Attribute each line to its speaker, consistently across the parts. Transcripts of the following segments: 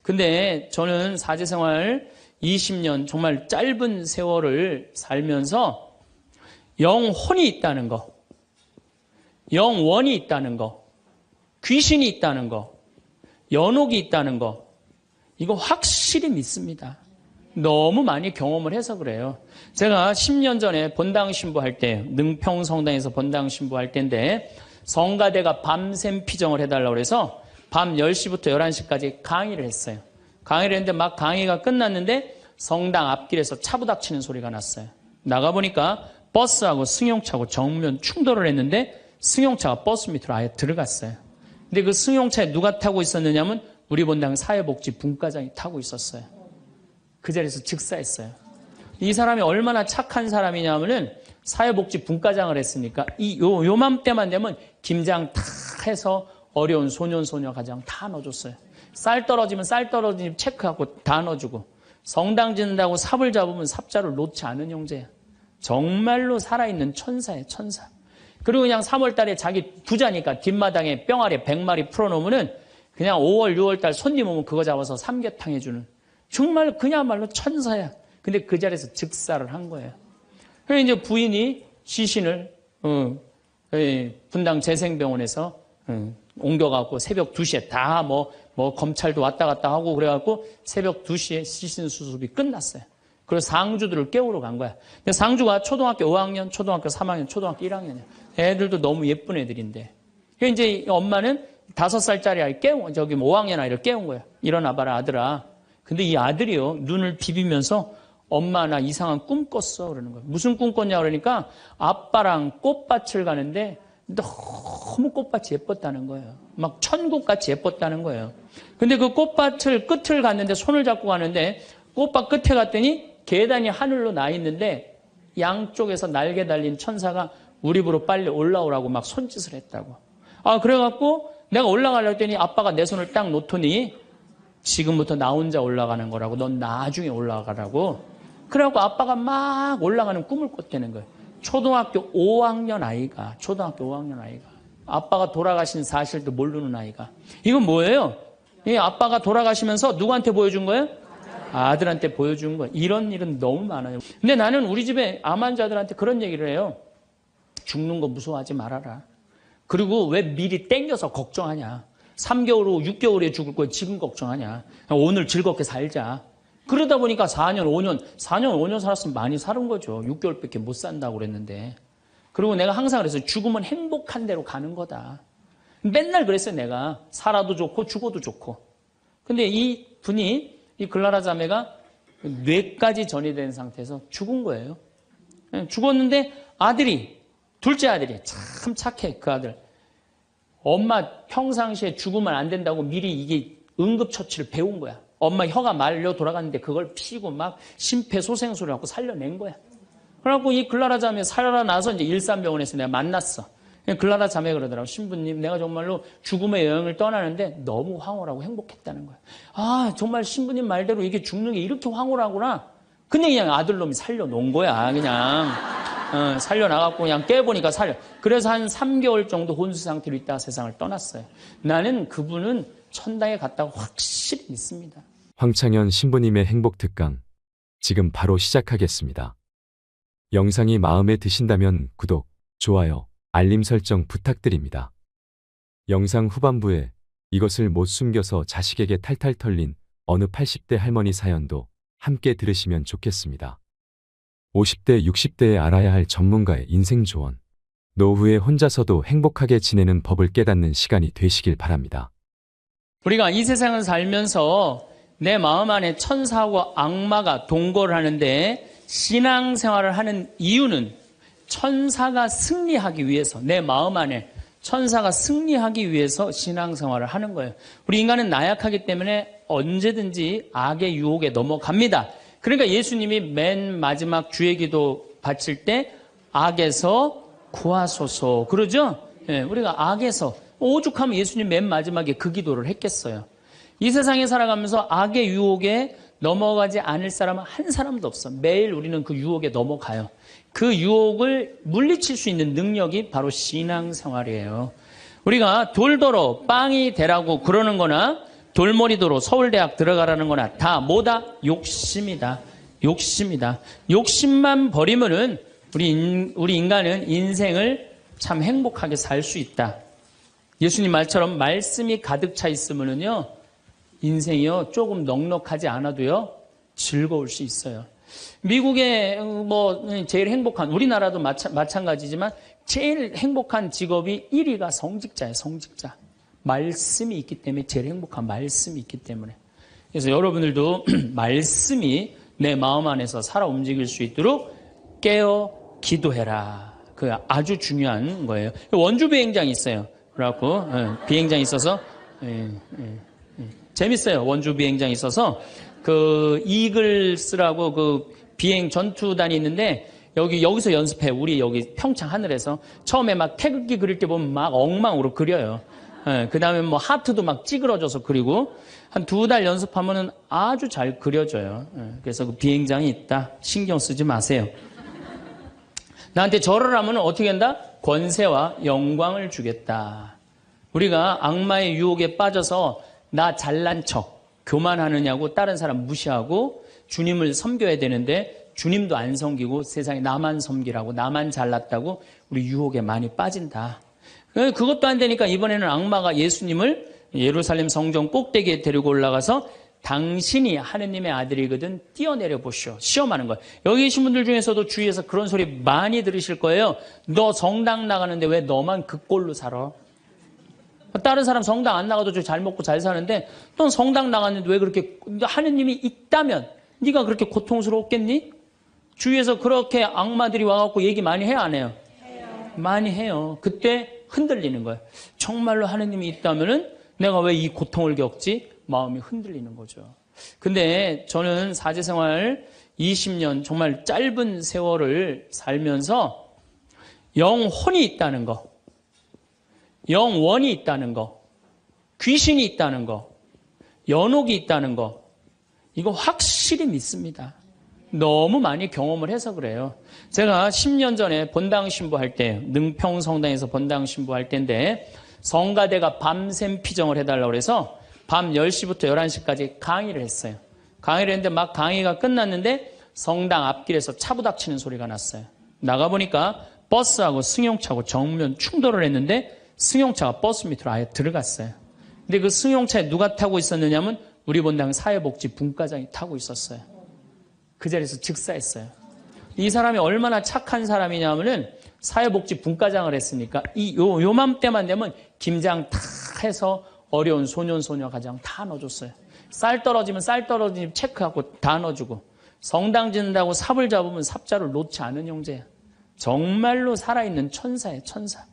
Speaker 1: 근데 저는 사제생활 20년 정말 짧은 세월을 살면서 영혼이 있다는 거, 영원이 있다는 거, 귀신이 있다는 거, 연옥이 있다는 거, 이거 확실히 믿습니다. 너무 많이 경험을 해서 그래요. 제가 10년 전에 본당 신부할 때, 능평성당에서 본당 신부할 때인데 성가대가 밤샘 피정을 해달라고 해서 밤 10시부터 11시까지 강의를 했어요. 강의를 했는데 막 강의가 끝났는데 성당 앞길에서 차 부닥치는 소리가 났어요. 나가보니까 버스하고 승용차하고 정면 충돌을 했는데 승용차가 버스 밑으로 아예 들어갔어요. 근데 그 승용차에 누가 타고 있었느냐면 우리 본당 사회복지 분과장이 타고 있었어요. 그 자리에서 즉사했어요. 이 사람이 얼마나 착한 사람이냐면은 사회복지 분과장을 했으니까 요맘때만 되면 김장 다 해서 어려운 소년 소녀 가정 다 넣어줬어요. 쌀 떨어지면 쌀 떨어지면 체크하고 다 넣어주고, 성당 짓는다고 삽을 잡으면 삽자를 놓지 않은 형제야. 정말로 살아있는 천사예요, 천사. 그리고 그냥 3월달에 자기 부자니까 뒷마당에 뿅아리 100마리 풀어놓으면은 그냥 5월, 6월달 손님 오면 그거 잡아서 삼계탕 해주는, 정말 그야말로 천사야. 근데 그 자리에서 즉사를 한 거예요. 그래서 이제 부인이 시신을 분당 재생병원에서 옮겨갖고 새벽 2시에 다 검찰도 왔다 갔다 하고 그래갖고 새벽 2시에 시신 수습이 끝났어요. 그래서 상주들을 깨우러 간 거야. 근데 상주가 초등학교 5학년, 초등학교 3학년, 초등학교 1학년이야. 애들도 너무 예쁜 애들인데. 그래서 이제 엄마는 5살짜리 아이 5학년 아이를 깨운 거야. 일어나봐라, 아들아. 근데 이 아들이요, 눈을 비비면서 엄마 나 이상한 꿈 꿨어. 그러는 거야. 무슨 꿈 꿨냐 그러니까 아빠랑 꽃밭을 가는데 너무 꽃밭이 예뻤다는 거예요. 막 천국같이 예뻤다는 거예요. 근데 그 꽃밭을 끝을 갔는데 손을 잡고 가는데 꽃밭 끝에 갔더니 계단이 하늘로 나 있는데 양쪽에서 날개 달린 천사가 우리 집으로 빨리 올라오라고 막 손짓을 했다고. 그래갖고 내가 올라가려고 했더니 아빠가 내 손을 딱 놓더니 지금부터 나 혼자 올라가는 거라고, 넌 나중에 올라가라고. 그래갖고 아빠가 막 올라가는 꿈을 꿨다는 거예요. 초등학교 5학년 아이가, 아빠가 돌아가신 사실도 모르는 아이가. 이건 뭐예요? 이 아빠가 돌아가시면서 누구한테 보여준 거예요? 아들한테 보여준 거예요. 이런 일은 너무 많아요. 근데 나는 우리 집에 암 환자들한테 그런 얘기를 해요. 죽는 거 무서워하지 말아라. 그리고 왜 미리 땡겨서 걱정하냐. 3개월 후, 6개월 후에 죽을 거 지금 걱정하냐. 오늘 즐겁게 살자. 그러다 보니까 4년, 5년 살았으면 많이 사는 거죠. 6개월밖에 못 산다고 그랬는데. 그리고 내가 항상 그랬어요. 죽으면 행복한 대로 가는 거다. 맨날 그랬어요, 내가. 살아도 좋고 죽어도 좋고. 근데 이 분이, 이 글라라 자매가 뇌까지 전이된 상태에서 죽은 거예요. 죽었는데 둘째 아들이 참 착해, 그 아들. 엄마 평상시에 죽으면 안 된다고 미리 이게 응급처치를 배운 거야. 엄마 혀가 말려 돌아갔는데 그걸 피고 막 심폐소생술을 하고 살려낸 거야. 그래갖고 이 글라라 자매 살아나서 이제 일산병원에서 내가 만났어. 글라라 자매 그러더라고. 신부님, 내가 정말로 죽음의 여행을 떠나는데 너무 황홀하고 행복했다는 거야. 정말 신부님 말대로 이게 죽는 게 이렇게 황홀하구나. 근데 그냥 아들놈이 살려놓은 거야. 그냥 살려나갔고 그냥 깨보니까 그래서 한 3개월 정도 혼수 상태로 있다가 세상을 떠났어요. 나는 그분은 천당에 갔다고 확실히 믿습니다.
Speaker 2: 황창현 신부님의 행복특강, 지금 바로 시작하겠습니다. 영상이 마음에 드신다면 구독, 좋아요, 알림 설정 부탁드립니다. 영상 후반부에 이것을 못 숨겨서 자식에게 탈탈 털린 어느 80대 할머니 사연도 함께 들으시면 좋겠습니다. 50대, 60대에 알아야 할 전문가의 인생 조언, 노후에 혼자서도 행복하게 지내는 법을 깨닫는 시간이 되시길 바랍니다.
Speaker 1: 우리가 이 세상을 살면서 내 마음 안에 천사하고 악마가 동거를 하는데 신앙생활을 하는 이유는 천사가 승리하기 위해서, 내 마음 안에 천사가 승리하기 위해서 신앙생활을 하는 거예요. 우리 인간은 나약하기 때문에 언제든지 악의 유혹에 넘어갑니다. 그러니까 예수님이 맨 마지막 주의 기도 바칠 때 악에서 구하소서 그러죠? 우리가 악에서, 오죽하면 예수님 맨 마지막에 그 기도를 했겠어요. 이 세상에 살아가면서 악의 유혹에 넘어가지 않을 사람은 한 사람도 없어. 매일 우리는 그 유혹에 넘어가요. 그 유혹을 물리칠 수 있는 능력이 바로 신앙생활이에요. 우리가 돌더러 빵이 되라고 그러는 거나 돌머리도로 서울대학 들어가라는 거나 다 뭐다? 욕심이다. 욕심이다. 욕심만 버리면은 우리 인간은 인생을 참 행복하게 살 수 있다. 예수님 말처럼 말씀이 가득 차 있으면은요, 인생이요, 조금 넉넉하지 않아도요, 즐거울 수 있어요. 미국의 제일 행복한, 우리나라도 마찬가지지만 제일 행복한 직업이 1위가 성직자예요, 성직자. 말씀이 있기 때문에 제일 행복한 말씀이 있기 때문에. 그래서 여러분들도 말씀이 내 마음 안에서 살아 움직일 수 있도록 깨어 기도해라. 그 아주 중요한 거예요. 원주 비행장이 있어요. 그래갖고 비행장이 있어서 재밌어요. 원주 비행장이 있어서 그 이글스라고 그 비행 전투단이 있는데 여기서 연습해. 우리 여기 평창 하늘에서 처음에 막 태극기 그릴 때 보면 막 엉망으로 그려요. 그 다음에 뭐 하트도 막 찌그러져서 그리고 한 2달 연습하면은 아주 잘 그려져요. 그래서 그 비행장이 있다. 신경 쓰지 마세요. 나한테 절을 하면 어떻게 한다? 권세와 영광을 주겠다. 우리가 악마의 유혹에 빠져서 나 잘난 척, 교만하느냐고 다른 사람 무시하고 주님을 섬겨야 되는데 주님도 안 섬기고 세상에 나만 섬기라고 나만 잘났다고 우리 유혹에 많이 빠진다. 그것도 안 되니까 이번에는 악마가 예수님을 예루살렘 성전 꼭대기에 데리고 올라가서 당신이 하느님의 아들이거든 뛰어내려 보시오. 시험하는 거예요. 여기 계신 분들 중에서도 주위에서 그런 소리 많이 들으실 거예요. 너 성당 나가는데 왜 너만 그 꼴로 살아? 다른 사람 성당 안 나가도 잘 먹고 잘 사는데 넌 성당 나갔는데 왜 그렇게 하느님이 있다면 네가 그렇게 고통스럽겠니? 주위에서 그렇게 악마들이 와갖고 얘기 많이 해요 안 해요? 많이 해요. 그때 흔들리는 거예요. 정말로 하느님이 있다면은 내가 왜 이 고통을 겪지? 마음이 흔들리는 거죠. 근데 저는 사제생활 20년 정말 짧은 세월을 살면서 영혼이 있다는 거, 영원이 있다는 거, 귀신이 있다는 거, 연옥이 있다는 거, 이거 확실히 믿습니다. 너무 많이 경험을 해서 그래요. 제가 10년 전에 본당 신부할 때, 능평 성당에서 본당 신부할 때인데 성가대가 밤샘 피정을 해달라고 해서 밤 10시부터 11시까지 강의를 했어요. 강의를 했는데 막 강의가 끝났는데 성당 앞길에서 차 부닥치는 소리가 났어요. 나가보니까 버스하고 승용차하고 정면 충돌을 했는데 승용차가 버스 밑으로 아예 들어갔어요. 근데 그 승용차에 누가 타고 있었느냐면 우리 본당 사회복지 분과장이 타고 있었어요. 그 자리에서 즉사했어요. 이 사람이 얼마나 착한 사람이냐면은 사회복지 분과장을 했으니까 요맘때만 되면 김장 다 해서 어려운 소년 가정 다 넣어줬어요. 쌀 떨어지면 쌀 떨어지면 체크하고 다 넣어주고 성당 짓는다고 삽을 잡으면 삽자를 놓지 않은 형제야. 정말로 살아있는 천사예요, 천사.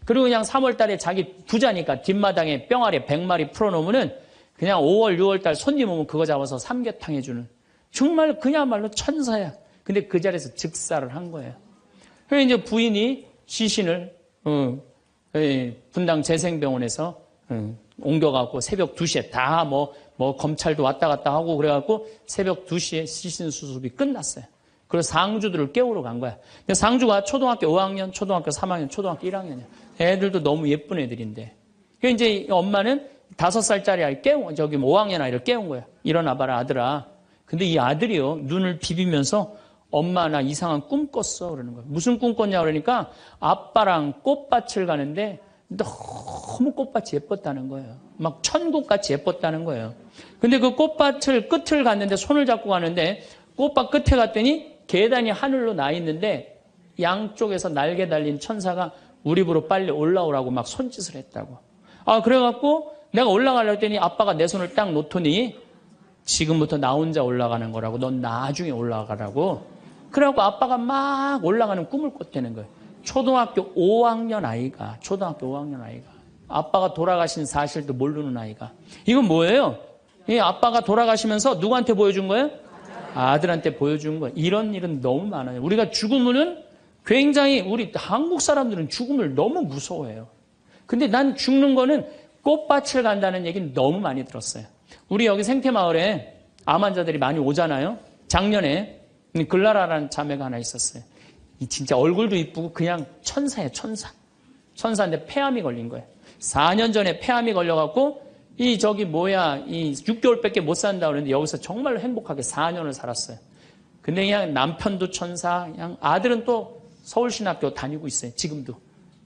Speaker 1: 그리고 그냥 3월 달에 자기 부자니까 뒷마당에 뿅아리 100마리 풀어놓으면은 그냥 5월, 6월 달 손님 오면 그거 잡아서 삼계탕 해주는 정말 그야말로 천사야. 근데 그 자리에서 즉사를 한 거예요. 그래서 이제 부인이 시신을 분당 재생병원에서 옮겨갖고 새벽 2시에 다 검찰도 왔다 갔다 하고 그래갖고 새벽 2시에 시신 수습이 끝났어요. 그래서 상주들을 깨우러 간 거야. 근데 상주가 초등학교 5학년, 초등학교 3학년, 초등학교 1학년이야. 애들도 너무 예쁜 애들인데. 그래서 이제 엄마는 5살짜리 아이 5학년 아이를 깨운 거야. 일어나봐라, 아들아. 근데 이 아들이요, 눈을 비비면서 엄마 나 이상한 꿈 꿨어. 그러는 거야. 무슨 꿈 꿨냐 그러니까 아빠랑 꽃밭을 가는데 너무 꽃밭이 예뻤다는 거예요. 막 천국같이 예뻤다는 거예요. 근데 그 꽃밭을 끝을 갔는데 손을 잡고 가는데 꽃밭 끝에 갔더니 계단이 하늘로 나 있는데 양쪽에서 날개 달린 천사가 우리 집으로 빨리 올라오라고 막 손짓을 했다고. 그래갖고 내가 올라가려고 했더니 아빠가 내 손을 딱 놓더니 지금부터 나 혼자 올라가는 거라고. 넌 나중에 올라가라고. 그래갖고 아빠가 막 올라가는 꿈을 꿨다는 거예요. 초등학교 5학년 아이가 아빠가 돌아가신 사실도 모르는 아이가. 이건 뭐예요? 이 아빠가 돌아가시면서 누구한테 보여준 거예요? 아들한테 보여준 거예요. 이런 일은 너무 많아요. 우리가 죽으면은 굉장히 우리 한국 사람들은 죽음을 너무 무서워해요. 근데 난 죽는 거는 꽃밭을 간다는 얘기는 너무 많이 들었어요. 우리 여기 생태마을에 암 환자들이 많이 오잖아요. 작년에 글라라라는 자매가 하나 있었어요. 진짜 얼굴도 이쁘고 그냥 천사예요, 천사. 천사인데 폐암이 걸린 거예요. 4년 전에 폐암이 걸려갖고 이 6개월밖에 못 산다 그러는데 여기서 정말로 행복하게 4년을 살았어요. 근데 그냥 남편도 천사, 그냥 아들은 또 서울신학교 다니고 있어요. 지금도.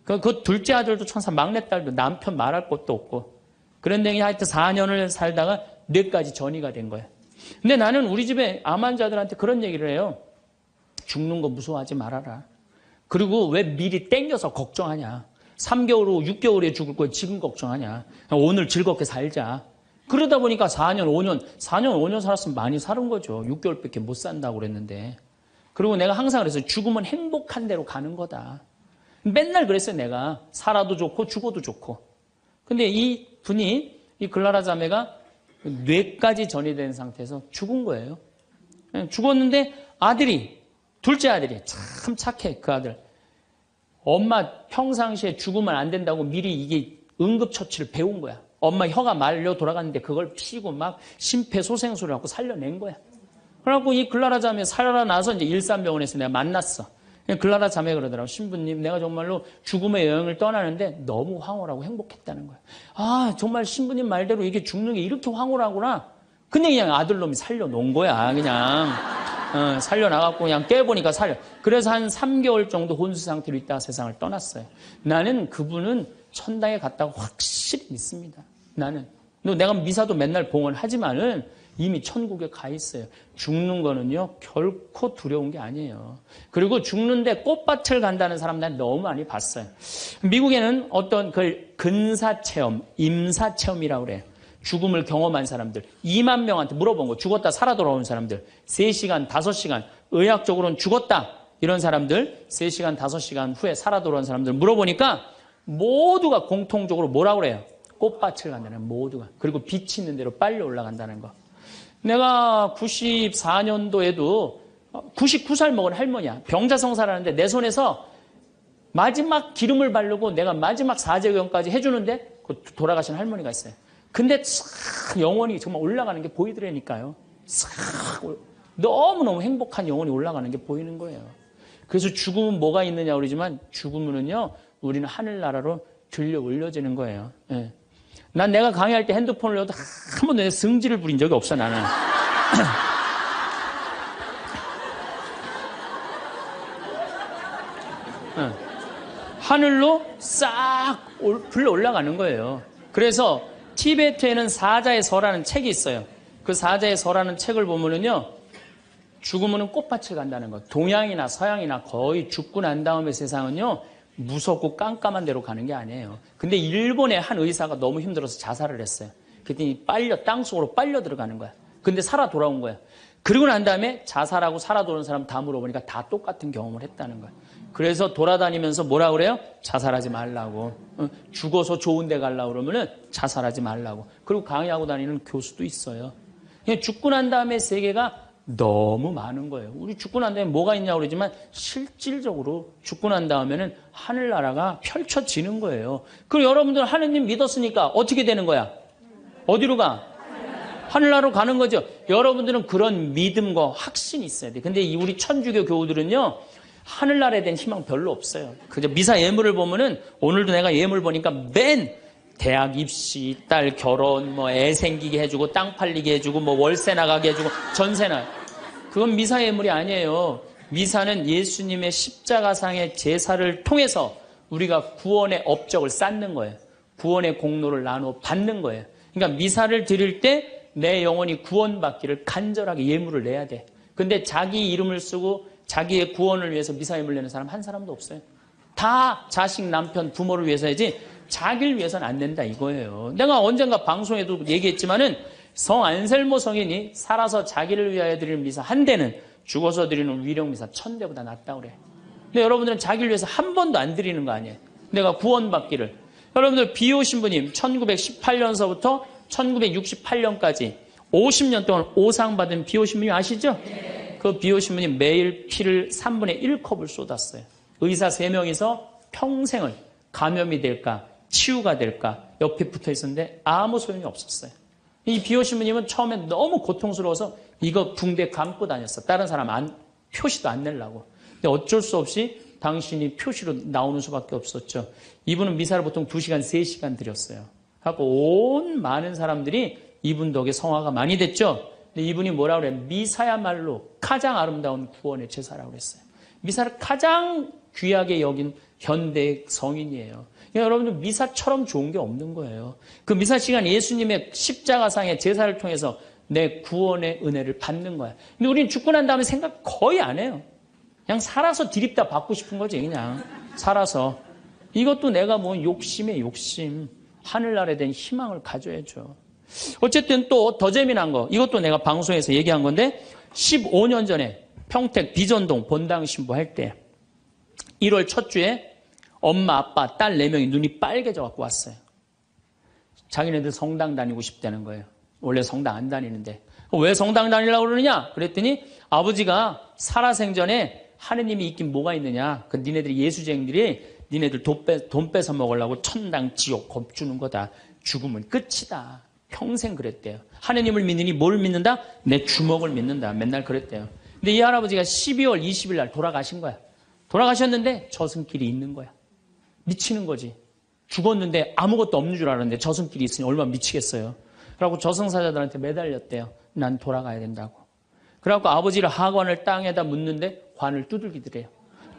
Speaker 1: 그 둘째 아들도 천사, 막내딸도 남편 말할 것도 없고. 그런데 그냥 하여튼 4년을 살다가 뇌까지 전이가 된 거예요. 근데 나는 우리 집에 암 환자들한테 그런 얘기를 해요. 죽는 거 무서워하지 말아라. 그리고 왜 미리 땡겨서 걱정하냐. 3개월 후 6개월에 죽을 거 지금 걱정하냐. 오늘 즐겁게 살자. 그러다 보니까 4년 5년 살았으면 많이 사는 거죠. 6개월밖에 못 산다고 그랬는데. 그리고 내가 항상 그랬어요. 죽으면 행복한 대로 가는 거다. 맨날 그랬어요. 내가 살아도 좋고 죽어도 좋고. 근데 이 글라라 자매가 뇌까지 전이 된 상태에서 죽은 거예요. 죽었는데 둘째 아들이 참 착해. 그 아들. 엄마 평상시에 죽으면 안 된다고 미리 이게 응급처치를 배운 거야. 엄마 혀가 말려 돌아갔는데 그걸 피고 막 심폐소생술을 하고 살려낸 거야. 그래갖고 이 글라라 자매 살아나서 이제 일산병원에서 내가 만났어. 글라라 자매 그러더라고. 신부님, 내가 정말로 죽음의 여행을 떠나는데 너무 황홀하고 행복했다는 거야. 아, 정말 신부님 말대로 이게 죽는 게 이렇게 황홀하구나. 근데 그냥 아들놈이 살려놓은 거야. 그냥 살려나갔고 그냥 깨보니까 그래서 한 3개월 정도 혼수 상태로 있다가 세상을 떠났어요. 나는 그분은 천당에 갔다고 확실히 믿습니다. 나는. 내가 미사도 맨날 봉헌하지만은 이미 천국에 가 있어요. 죽는 거는요, 결코 두려운 게 아니에요. 그리고 죽는데 꽃밭을 간다는 사람 난 너무 많이 봤어요. 미국에는 어떤 그 근사체험, 임사체험이라고 그래요. 죽음을 경험한 사람들 2만 명한테 물어본 거. 죽었다 살아 돌아온 사람들 3시간, 5시간 의학적으로는 죽었다 이런 사람들 3시간, 5시간 후에 살아 돌아온 사람들 물어보니까 모두가 공통적으로 뭐라고 그래요? 꽃밭을 간다는 모두가. 그리고 빛이 있는 대로 빨리 올라간다는 거. 내가 94년도에도 99살 먹은 할머니야. 병자성사라는데 내 손에서 마지막 기름을 바르고 내가 마지막 사제경까지 해주는데 돌아가신 할머니가 있어요. 근데 싹 영혼이 정말 올라가는 게 보이더라니까요. 싹 너무너무 행복한 영혼이 올라가는 게 보이는 거예요. 그래서 죽음은 뭐가 있느냐 그러지만 죽음은요 우리는 하늘나라로 들려 올려지는 거예요. 예. 난 내가 강의할 때 핸드폰을 넣어도 한 번도 승질을 부린 적이 없어 나는. 하늘로 싹 불러 올라가는 거예요. 그래서 티베트에는 사자의 서라는 책이 있어요. 그 사자의 서라는 책을 보면은요, 죽으면은 꽃밭을 간다는 거. 동양이나 서양이나 거의 죽고 난 다음에 세상은요, 무섭고 깜깜한 데로 가는 게 아니에요. 근데 일본의 한 의사가 너무 힘들어서 자살을 했어요. 그랬더니 땅속으로 빨려 들어가는 거야. 근데 살아 돌아온 거야. 그리고 난 다음에 자살하고 살아 돌아온 사람 다 물어보니까 다 똑같은 경험을 했다는 거야. 그래서 돌아다니면서 뭐라 그래요? 자살하지 말라고. 죽어서 좋은 데 가려고 그러면은 자살하지 말라고. 그리고 강의하고 다니는 교수도 있어요. 그냥 죽고 난 다음에 세계가 너무 많은 거예요. 우리 죽고 난 다음에 뭐가 있냐고 그러지만 실질적으로 죽고 난 다음에는 하늘나라가 펼쳐지는 거예요. 그리고 여러분들 하느님 믿었으니까 어떻게 되는 거야? 어디로 가? 하늘나라로 가는 거죠. 여러분들은 그런 믿음과 확신이 있어야 돼. 근데 우리 천주교 교우들은요, 하늘나라에 대한 희망 별로 없어요. 그저 미사 예물을 보면은 오늘도 내가 예물 보니까 맨 대학 입시, 딸 결혼, 애 생기게 해주고 땅 팔리게 해주고 월세 나가게 해주고 전세나. 그건 미사 예물이 아니에요. 미사는 예수님의 십자가상의 제사를 통해서 우리가 구원의 업적을 쌓는 거예요. 구원의 공로를 나누어 받는 거예요. 그러니까 미사를 드릴 때 내 영혼이 구원받기를 간절하게 예물을 내야 돼. 근데 자기 이름을 쓰고 자기의 구원을 위해서 미사 예물 내는 사람 한 사람도 없어요. 다 자식, 남편, 부모를 위해서야지 자기를 위해서는 안 된다 이거예요. 내가 언젠가 방송에도 얘기했지만은 성 안셀모 성인이 살아서 자기를 위하여 드리는 미사 한 대는 죽어서 드리는 위령 미사 1000대보다 낫다고 그래. 근데 여러분들은 자기를 위해서 한 번도 안 드리는 거 아니에요. 내가 구원받기를. 여러분들 비오 신부님 1918년서부터 1968년까지 50년 동안 오상받은 비오 신부님 아시죠? 그 비오 신부님 매일 피를 3분의 1컵을 쏟았어요. 의사 3명이서 평생을 감염이 될까 치유가 될까 옆에 붙어 있었는데 아무 소용이 없었어요. 이 비오 신부님은 처음에 너무 고통스러워서 이거 붕대 감고 다녔어. 다른 사람 표시도 안 내려고. 근데 어쩔 수 없이 당신이 표시로 나오는 수밖에 없었죠. 이분은 미사를 보통 2시간, 3시간 드렸어요. 하고 온 많은 사람들이 이분 덕에 성화가 많이 됐죠. 근데 이분이 뭐라고 그래요? 미사야말로 가장 아름다운 구원의 제사라고 그랬어요. 미사를 가장 귀하게 여긴 현대 성인이에요. 그러니까 여러분들 미사처럼 좋은 게 없는 거예요. 그 미사 시간 예수님의 십자가상의 제사를 통해서 내 구원의 은혜를 받는 거야. 근데 우리는 죽고 난 다음에 생각 거의 안 해요. 그냥 살아서 디립다 받고 싶은 거지, 그냥. 살아서. 이것도 내가 뭐 욕심에 욕심. 하늘나라에 대한 희망을 가져야죠. 어쨌든 또 더 재미난 거. 이것도 내가 방송에서 얘기한 건데 15년 전에 평택 비전동 본당 신부할 때 1월 첫 주에 엄마, 아빠, 딸 4명이 눈이 빨개져 갖고 왔어요. 자기네들 성당 다니고 싶다는 거예요. 원래 성당 안 다니는데. 왜 성당 다니려고 그러느냐? 그랬더니 아버지가 살아생전에 하느님이 있긴 뭐가 있느냐? 그 니네들이 예수쟁이들이 니네들 돈 뺏어 먹으려고 천당 지옥 겁주는 거다. 죽으면 끝이다. 평생 그랬대요. 하느님을 믿느니 뭘 믿는다? 내 주먹을 믿는다. 맨날 그랬대요. 근데 이 할아버지가 12월 20일 날 돌아가신 거야. 돌아가셨는데 저승길이 있는 거야. 미치는 거지. 죽었는데 아무것도 없는 줄 알았는데 저승길이 있으니 얼마나 미치겠어요. 그래갖고 저승사자들한테 매달렸대요. 난 돌아가야 된다고. 그래갖고 아버지를 하관을 땅에다 묻는데 관을 두들기더래요.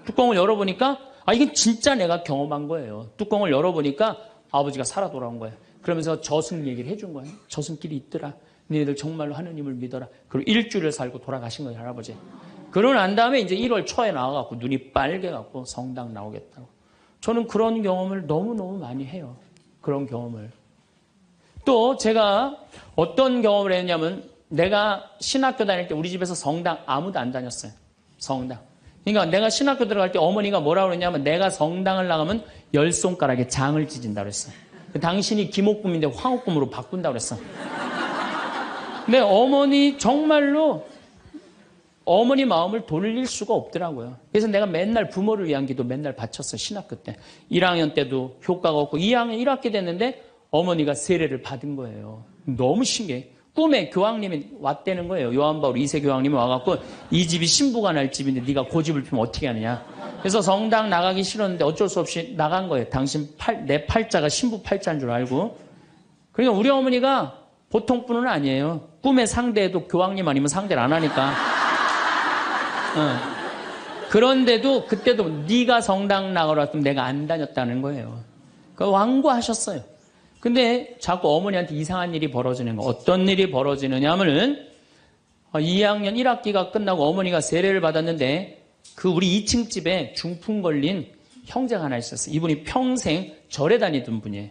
Speaker 1: 뚜껑을 열어보니까 이건 진짜 내가 경험한 거예요. 뚜껑을 열어보니까 아버지가 살아 돌아온 거예요. 그러면서 저승 얘기를 해준 거예요. 저승길이 있더라. 너희들 정말로 하느님을 믿어라. 그리고 일주일을 살고 돌아가신 거예요, 할아버지. 그러고 난 다음에 이제 1월 초에 나와갖고 눈이 빨개갖고 성당 나오겠다고. 저는 그런 경험을 너무너무 많이 해요. 그런 경험을. 또 제가 어떤 경험을 했냐면 내가 신학교 다닐 때 우리 집에서 성당 아무도 안 다녔어요. 성당. 그러니까 내가 신학교 들어갈 때 어머니가 뭐라고 그랬냐면 내가 성당을 나가면 10손가락에 장을 찢은다고 그랬어요. 당신이 김옥금인데 황옥금으로 바꾼다고 그랬어. 근데 어머니 정말로 어머니 마음을 돌릴 수가 없더라고요. 그래서 내가 맨날 부모를 위한 기도 맨날 바쳤어요. 신학교 때. 1학년 때도 효과가 없고 2학년 1학기 됐는데 어머니가 세례를 받은 거예요. 너무 신기해. 꿈에 교황님이 왔다는 거예요. 요한바울 2세 교황님이 와갖고 이 집이 신부가 날 집인데 네가 고집을 피우면 어떻게 하느냐. 그래서 성당 나가기 싫었는데 어쩔 수 없이 나간 거예요. 당신 내 팔자가 신부 팔자인 줄 알고. 그러니까 우리 어머니가 보통 분은 아니에요. 꿈에 상대해도 교황님 아니면 상대를 안 하니까. 그런데도 그때도 네가 성당 나가라 했으면 내가 안 다녔다는 거예요. 그 완고하셨어요. 근데 자꾸 어머니한테 이상한 일이 벌어지는 거. 어떤 일이 벌어지느냐 하면은 2학년 1학기가 끝나고 어머니가 세례를 받았는데 그 우리 2층 집에 중풍 걸린 형제가 하나 있었어요. 이분이 평생 절에 다니던 분이에요.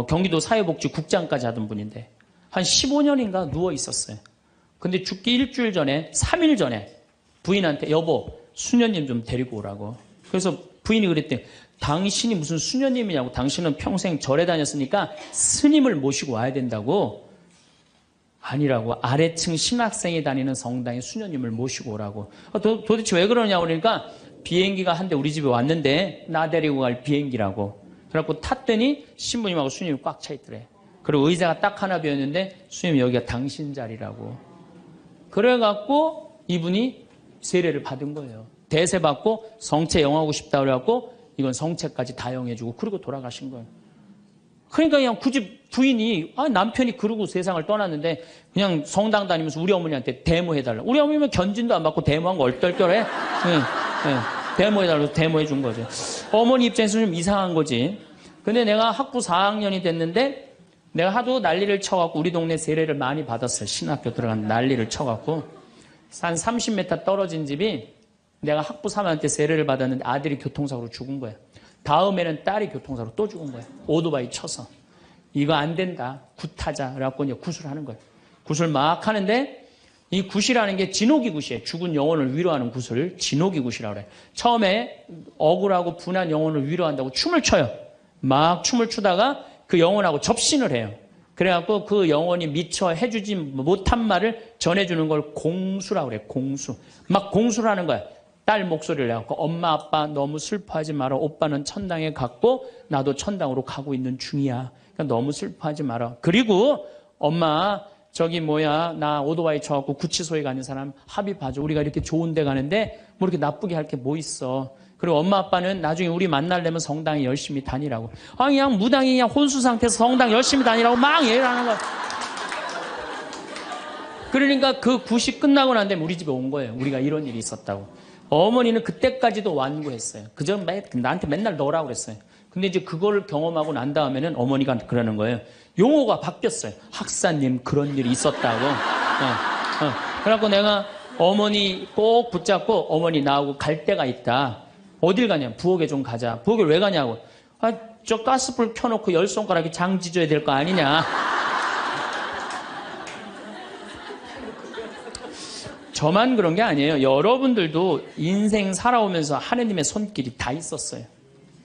Speaker 1: 경기도 사회복지국장까지 하던 분인데 한 15년인가 누워 있었어요. 근데 죽기 일주일 전에 3일 전에 부인한테 여보 수녀님 좀 데리고 오라고. 그래서 부인이 그랬대요. 당신이 무슨 수녀님이냐고. 당신은 평생 절에 다녔으니까 스님을 모시고 와야 된다고. 아니라고. 아래층 신학생이 다니는 성당에 수녀님을 모시고 오라고. 도대체 왜 그러냐고 그러니까 비행기가 한 대 우리 집에 왔는데 나 데리고 갈 비행기라고. 그래갖고 탔더니 신부님하고 수녀님이 꽉 차 있더래. 그리고 의자가 딱 하나 비었는데 수녀님 여기가 당신 자리라고. 그래갖고 이분이 세례를 받은 거예요. 대세 받고 성체 영하고 싶다 그래갖고 이건 성체까지 다 영해주고 그리고 돌아가신 거예요. 그러니까 그냥 굳이 부인이 남편이 그러고 세상을 떠났는데 그냥 성당 다니면서 우리 어머니한테 데모해달라. 우리 어머니는 견진도 안 받고 데모한 거 얼떨결해. 데모해달라고 데모해준 거죠. 어머니 입장에서 좀 이상한 거지. 근데 내가 학부 4학년이 됐는데 내가 하도 난리를 쳐갖고 우리 동네 세례를 많이 받았어요. 신학교 들어간 난리를 쳐갖고 한 30m 떨어진 집이 내가 학부 3학년 때 세례를 받았는데 아들이 교통사고로 죽은 거야. 다음에는 딸이 교통사고로 또 죽은 거야. 오토바이 쳐서. 이거 안 된다. 굿하자. 그래갖고 이제 굿을 하는 거야. 굿을 막 하는데 이 굿이라는 게 진호기 굿이에요. 죽은 영혼을 위로하는 굿을 진호기 굿이라고 그래. 처음에 억울하고 분한 영혼을 위로한다고 춤을 춰요. 막 춤을 추다가 그 영혼하고 접신을 해요. 그래갖고 그 영혼이 미처 해주지 못한 말을 전해주는 걸 공수라고 그래. 공수. 막 공수를 하는 거야. 딸 목소리를 내갖고 엄마 아빠 너무 슬퍼하지 마라. 오빠는 천당에 갔고 나도 천당으로 가고 있는 중이야. 그러니까 너무 슬퍼하지 마라. 그리고 엄마 나 오토바이 쳐갖고 구치소에 가는 사람 합의 봐줘. 우리가 이렇게 좋은 데 가는데 뭐 이렇게 나쁘게 할 게 뭐 있어. 그리고 엄마 아빠는 나중에 우리 만나려면 성당에 열심히 다니라고. 아, 그냥 무당이 그냥 혼수 상태에서 성당 열심히 다니라고 막 얘기를 하는 거야. 그러니까 그 굿이 끝나고 난 다음에 우리 집에 온 거예요. 우리가 이런 일이 있었다고. 어머니는 그때까지도 완고했어요. 그저 나한테 맨날 너라고 그랬어요. 근데 이제 그걸 경험하고 난 다음에는 어머니가 그러는 거예요. 용어가 바뀌었어요. 학사님 그런 일이 있었다고. 그래갖고 내가 어머니 꼭 붙잡고 어머니 나하고 갈 데가 있다. 어딜 가냐? 부엌에 좀 가자. 부엌에 왜 가냐고. 아, 저 가스불 켜놓고 10손가락에 장 지져야 될 거 아니냐. 저만 그런 게 아니에요. 여러분들도 인생 살아오면서 하느님의 손길이 다 있었어요.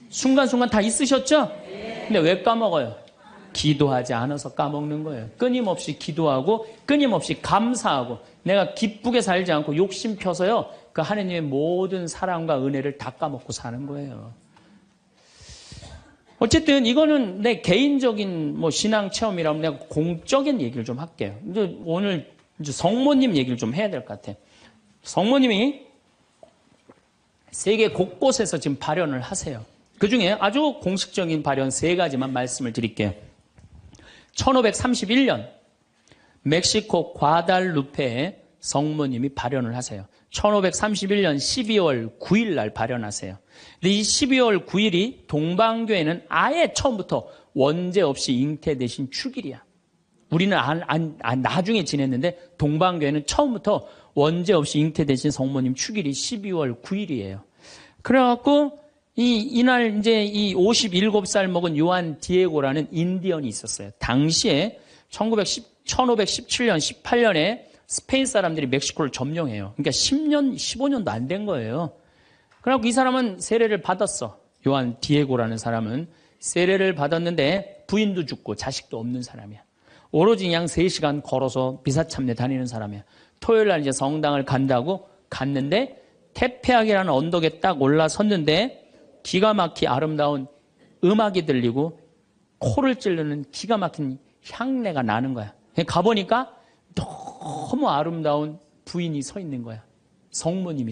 Speaker 1: 순간순간 다 있으셨죠? 근데 왜 까먹어요? 기도하지 않아서 까먹는 거예요. 끊임없이 기도하고 끊임없이 감사하고 내가 기쁘게 살지 않고 욕심 펴서요. 그 하느님의 모든 사랑과 은혜를 다 까먹고 사는 거예요. 어쨌든 이거는 내 개인적인 뭐 신앙 체험이라면 내가 공적인 얘기를 좀 할게요. 이제 오늘 이제 성모님 얘기를 좀 해야 될 것 같아. 성모님이 세계 곳곳에서 지금 발현을 하세요. 그 중에 아주 공식적인 발현 3가지만 말씀을 드릴게요. 1531년 멕시코 과달루페에 성모님이 발현을 하세요. 1531년 12월 9일 날 발현하세요. 근데 이 12월 9일이 동방교회는 아예 처음부터 원죄 없이 잉태되신 축일이야. 우리는 나중에 지냈는데 동방교회는 처음부터 원죄 없이 잉태되신 성모님 축일이 12월 9일이에요. 그래갖고 이날 이제 이 57살 먹은 요한 디에고라는 인디언이 있었어요. 당시에 1517년, 18년에 스페인 사람들이 멕시코를 점령해요. 그러니까 10년, 15년도 안 된 거예요. 그래갖고 이 사람은 세례를 받았어. 요한 디에고라는 사람은 세례를 받았는데 부인도 죽고 자식도 없는 사람이야. 오로지 그냥 3시간 걸어서 미사참례 다니는 사람이야. 토요일 날 이제 성당을 간다고 갔는데 테페악이라는 언덕에 딱 올라섰는데 기가 막히 아름다운 음악이 들리고 코를 찌르는 기가 막힌 향내가 나는 거야. 가보니까 너무 아름다운 부인이 서 있는 거야. 성모님이.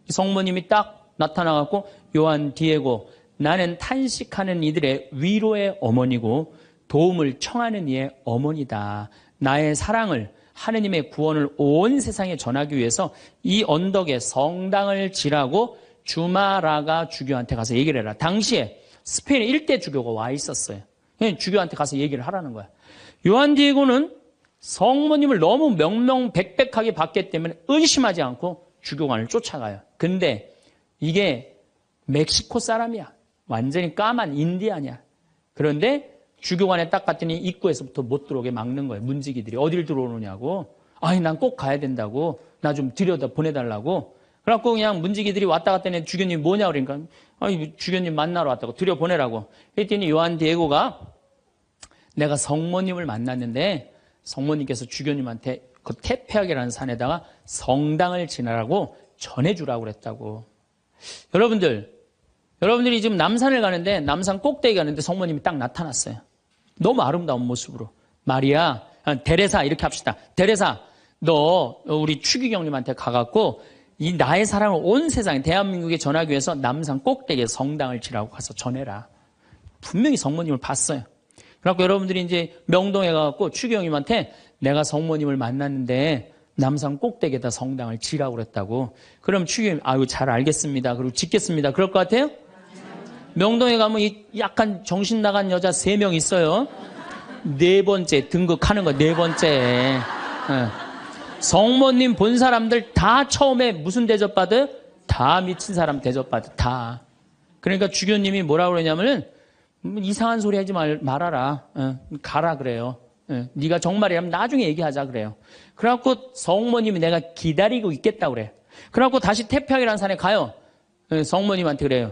Speaker 1: 성모님이 딱 나타나갖고 요한 디에고 나는 탄식하는 이들의 위로의 어머니고 도움을 청하는 이의 어머니다. 나의 사랑을 하느님의 구원을 온 세상에 전하기 위해서 이 언덕에 성당을 지라고 주마라가 주교한테 가서 얘기를 해라. 당시에 스페인에 1대 주교가 와 있었어요. 주교한테 가서 얘기를 하라는 거야. 요한 디에고는 성모님을 너무 명명백백하게 봤기 때문에 의심하지 않고 주교관을 쫓아가요. 근데 이게 멕시코 사람이야. 완전히 까만 인디안이야. 그런데 주교관에 딱 갔더니 입구에서부터 못 들어오게 막는 거예요. 문지기들이 어딜 들어오느냐고. 아니 난 꼭 가야 된다고. 나 좀 들여다 보내달라고. 그래갖고 그냥 문지기들이 왔다 갔다 했는데 주교님 뭐냐 그러니까 아니 주교님 만나러 왔다고 들여보내라고. 그랬더니 요한 디에고가 내가 성모님을 만났는데 성모님께서 주교님한테 그 테페악이라는 산에다가 성당을 지나라고 전해주라고 그랬다고. 여러분들이 지금 남산을 가는데 남산 꼭대기 가는데 성모님이 딱 나타났어요. 너무 아름다운 모습으로. 마리아, 데레사 이렇게 합시다. 데레사, 너 우리 추기경님한테 가갖고 이 나의 사랑을 온 세상에 대한민국에 전하기 위해서 남산 꼭대기에 성당을 지라고 가서 전해라. 분명히 성모님을 봤어요. 그래갖고 여러분들이 이제 명동에 가갖고 추기경님한테 내가 성모님을 만났는데 남산 꼭대기에다 성당을 지라고 그랬다고. 그럼 추기경님 아유 잘 알겠습니다. 그리고 짓겠습니다. 그럴 것 같아요? 명동에 가면 약간 정신 나간 여자 3명 있어요. 4번째 등극하는 거 4번째. 성모님 본 사람들 다 처음에 무슨 대접받아요? 다 미친 사람 대접받아. 다. 그러니까 주교님이 뭐라고 그러냐면은 이상한 소리 하지 말아라. 가라 그래요. 네가 정말이라면 나중에 얘기하자 그래요. 그래갖고 성모님이 내가 기다리고 있겠다 그래. 그래갖고 다시 태평이라는 산에 가요. 성모님한테 그래요.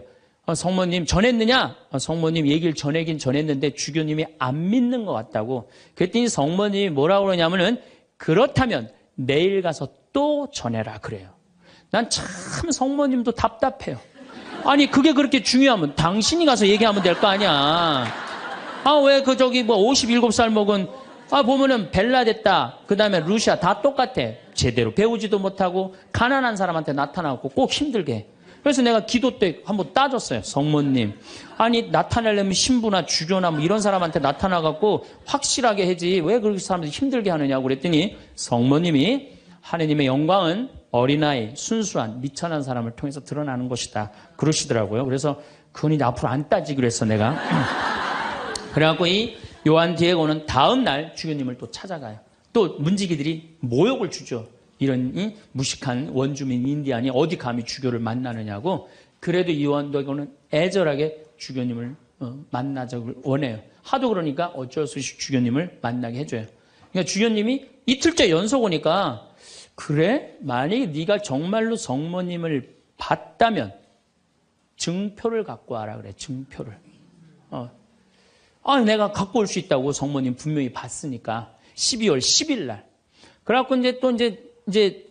Speaker 1: 성모님 전했느냐? 성모님 얘기를 전하긴 전했는데 주교님이 안 믿는 것 같다고. 그랬더니 성모님이 뭐라고 그러냐면은 그렇다면 내일 가서 또 전해라 그래요. 난 참 성모님도 답답해요. 아니 그게 그렇게 중요하면 당신이 가서 얘기하면 될 거 아니야. 왜 그 저기 뭐 57살 먹은 보면은 벨라데타 그다음에 루시아 다 똑같아. 제대로 배우지도 못하고 가난한 사람한테 나타나고 꼭 힘들게. 그래서 내가 기도 때 한번 따졌어요. 성모님. 아니, 나타내려면 신부나 주교나 뭐 이런 사람한테 나타나갖고 확실하게 해지. 왜 그렇게 사람들이 힘들게 하느냐고 그랬더니 성모님이 하느님의 영광은 어린아이, 순수한, 미천한 사람을 통해서 드러나는 것이다. 그러시더라고요. 그래서 그건 이제 앞으로 안 따지기로 했어, 내가. 그래갖고 이 요한 디에고는 다음 날 주교님을 또 찾아가요. 또 문지기들이 모욕을 주죠. 이런 무식한 원주민 인디안이 어디 감히 주교를 만나느냐고. 그래도 이 요한 디에고는 애절하게 주교님을 만나자고 원해요. 하도 그러니까 어쩔 수 없이 주교님을 만나게 해줘요. 그러니까 주교님이 이틀째 연속 오니까 그래? 만약에 네가 정말로 성모님을 봤다면 증표를 갖고 와라 그래. 증표를. 내가 갖고 올 수 있다고. 성모님 분명히 봤으니까. 12월 10일 날. 그래갖고 이제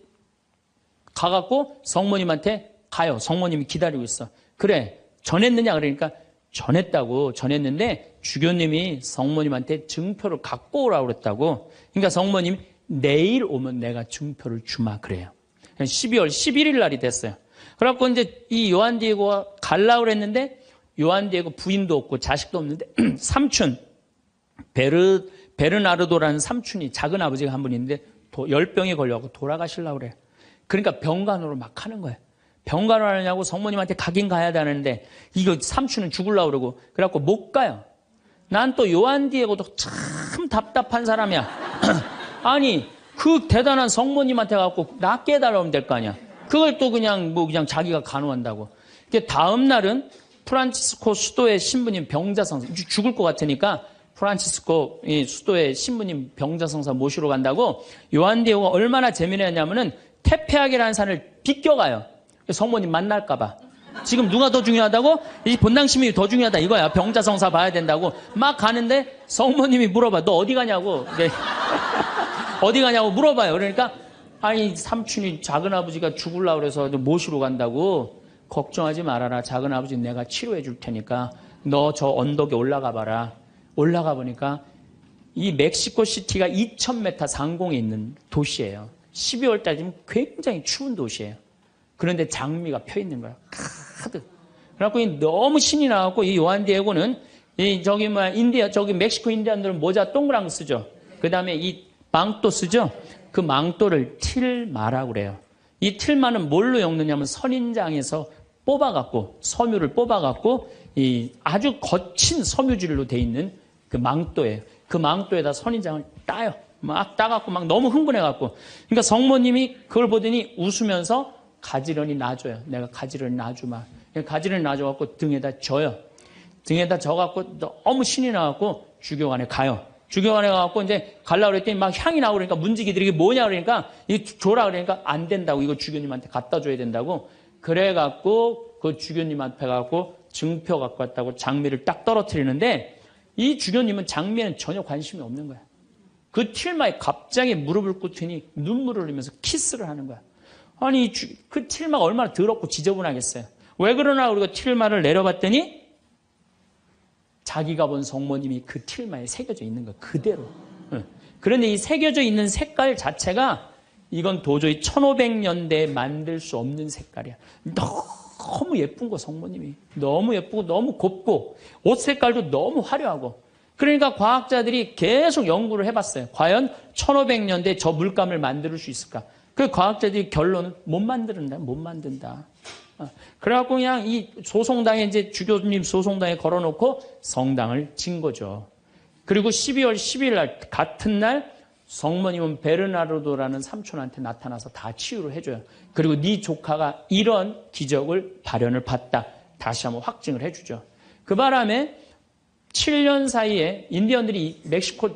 Speaker 1: 가갖고 성모님한테 가요. 성모님이 기다리고 있어. 그래, 전했느냐? 그러니까 전했다고. 전했는데 주교님이 성모님한테 증표를 갖고 오라고 그랬다고. 그러니까 성모님 내일 오면 내가 증표를 주마 그래요. 12월 11일 날이 됐어요. 그래갖고 이제 이 요한 디에고가 가려고 그랬는데 요한 디에고 부인도 없고 자식도 없는데 삼촌 베르나르도라는 삼촌이 작은 아버지가 한 분 있는데 열병에 걸려갖고 돌아가시려고 그래. 그러니까 병간호를 막 하는 거예요. 병간호 하느냐고 성모님한테 가긴 가야 되는데 이거 삼촌은 죽으려고 그러고 그래갖고 못 가요. 난 또 요한 디에고도 참 답답한 사람이야. 아니 그 대단한 성모님한테 갖고 낫게 해달라면 될 거 아니야. 그걸 또 그냥 자기가 간호한다고. 다음 날은 프란치스코 수도의 신부님 병자성사 죽을 것 같으니까 프란치스코 수도의 신부님 병자성사 모시러 간다고. 요한 디에고가 얼마나 재미있냐면은 테페하게라는 산을 비껴가요. 성모님 만날까 봐. 지금 누가 더 중요하다고? 이 본당심이 더 중요하다 이거야. 병자성사 봐야 된다고 막 가는데 성모님이 물어봐. 너 어디 가냐고. 어디 가냐고 물어봐요. 그러니까 아니 삼촌이 작은아버지가 죽으려고 그래서 모시러 간다고. 걱정하지 말아라. 작은아버지 내가 치료해 줄 테니까 너 저 언덕에 올라가 봐라. 올라가 보니까 이 멕시코 시티가 2000m 상공에 있는 도시예요. 12월 달이면 굉장히 추운 도시예요. 그런데 장미가 펴 있는 거야. 가득. 그래갖고 너무 신이 나갖고 이 요한 디에고는 저기 멕시코 인디안들은 모자 동그란 거 쓰죠. 그 다음에 이 망토 쓰죠. 그 망토를 틸마라고 그래요. 이 틸마는 뭘로 엮느냐면 선인장에서 뽑아갖고 섬유를 뽑아갖고 이 아주 거친 섬유질로 돼 있는 그 망토예요. 그 망토에다 선인장을 따요. 막 따갖고 막 너무 흥분해갖고. 그러니까 성모님이 그걸 보더니 웃으면서 가지런히 놔줘요. 내가 가지런히 놔주마. 가지런히 놔줘갖고 등에다 져요. 등에다 져갖고 너무 신이 나갖고 주교관에 가요. 주교관에 가갖고 이제 가려고 그랬더니 막 향이 나고 그러니까 문지기들이 이게 뭐냐 그러니까 이거 줘라 그러니까 안 된다고. 이거 주교님한테 갖다 줘야 된다고. 그래갖고 그 주교님한테 가갖고 증표 갖고 왔다고 장미를 딱 떨어뜨리는데 이 주교님은 장미에는 전혀 관심이 없는 거야. 그 틸마에 갑자기 무릎을 꿇더니 눈물을 흘리면서 키스를 하는 거야. 아니 그 틸마가 얼마나 더럽고 지저분하겠어요. 왜 그러나 우리가 틸마를 내려봤더니 자기가 본 성모님이 그 틸마에 새겨져 있는 거야. 그대로. 그런데 이 새겨져 있는 색깔 자체가 이건 도저히 1500년대에 만들 수 없는 색깔이야. 너무 예쁜 거 성모님이. 너무 예쁘고 너무 곱고 옷 색깔도 너무 화려하고. 그러니까 과학자들이 계속 연구를 해봤어요. 과연 1500년대에 저 물감을 만들 수 있을까? 그 과학자들이 결론은 못 만든다. 그래갖고 그냥 이 소송당에 이제 주교님 소송당에 걸어놓고 성당을 진 거죠. 그리고 12월 10일 날 같은 날 성모님은 베르나르도라는 삼촌한테 나타나서 다 치유를 해줘요. 그리고 네 조카가 이런 기적을 발현을 봤다. 다시 한번 확증을 해주죠. 그 바람에 7년 사이에 인디언들이 멕시코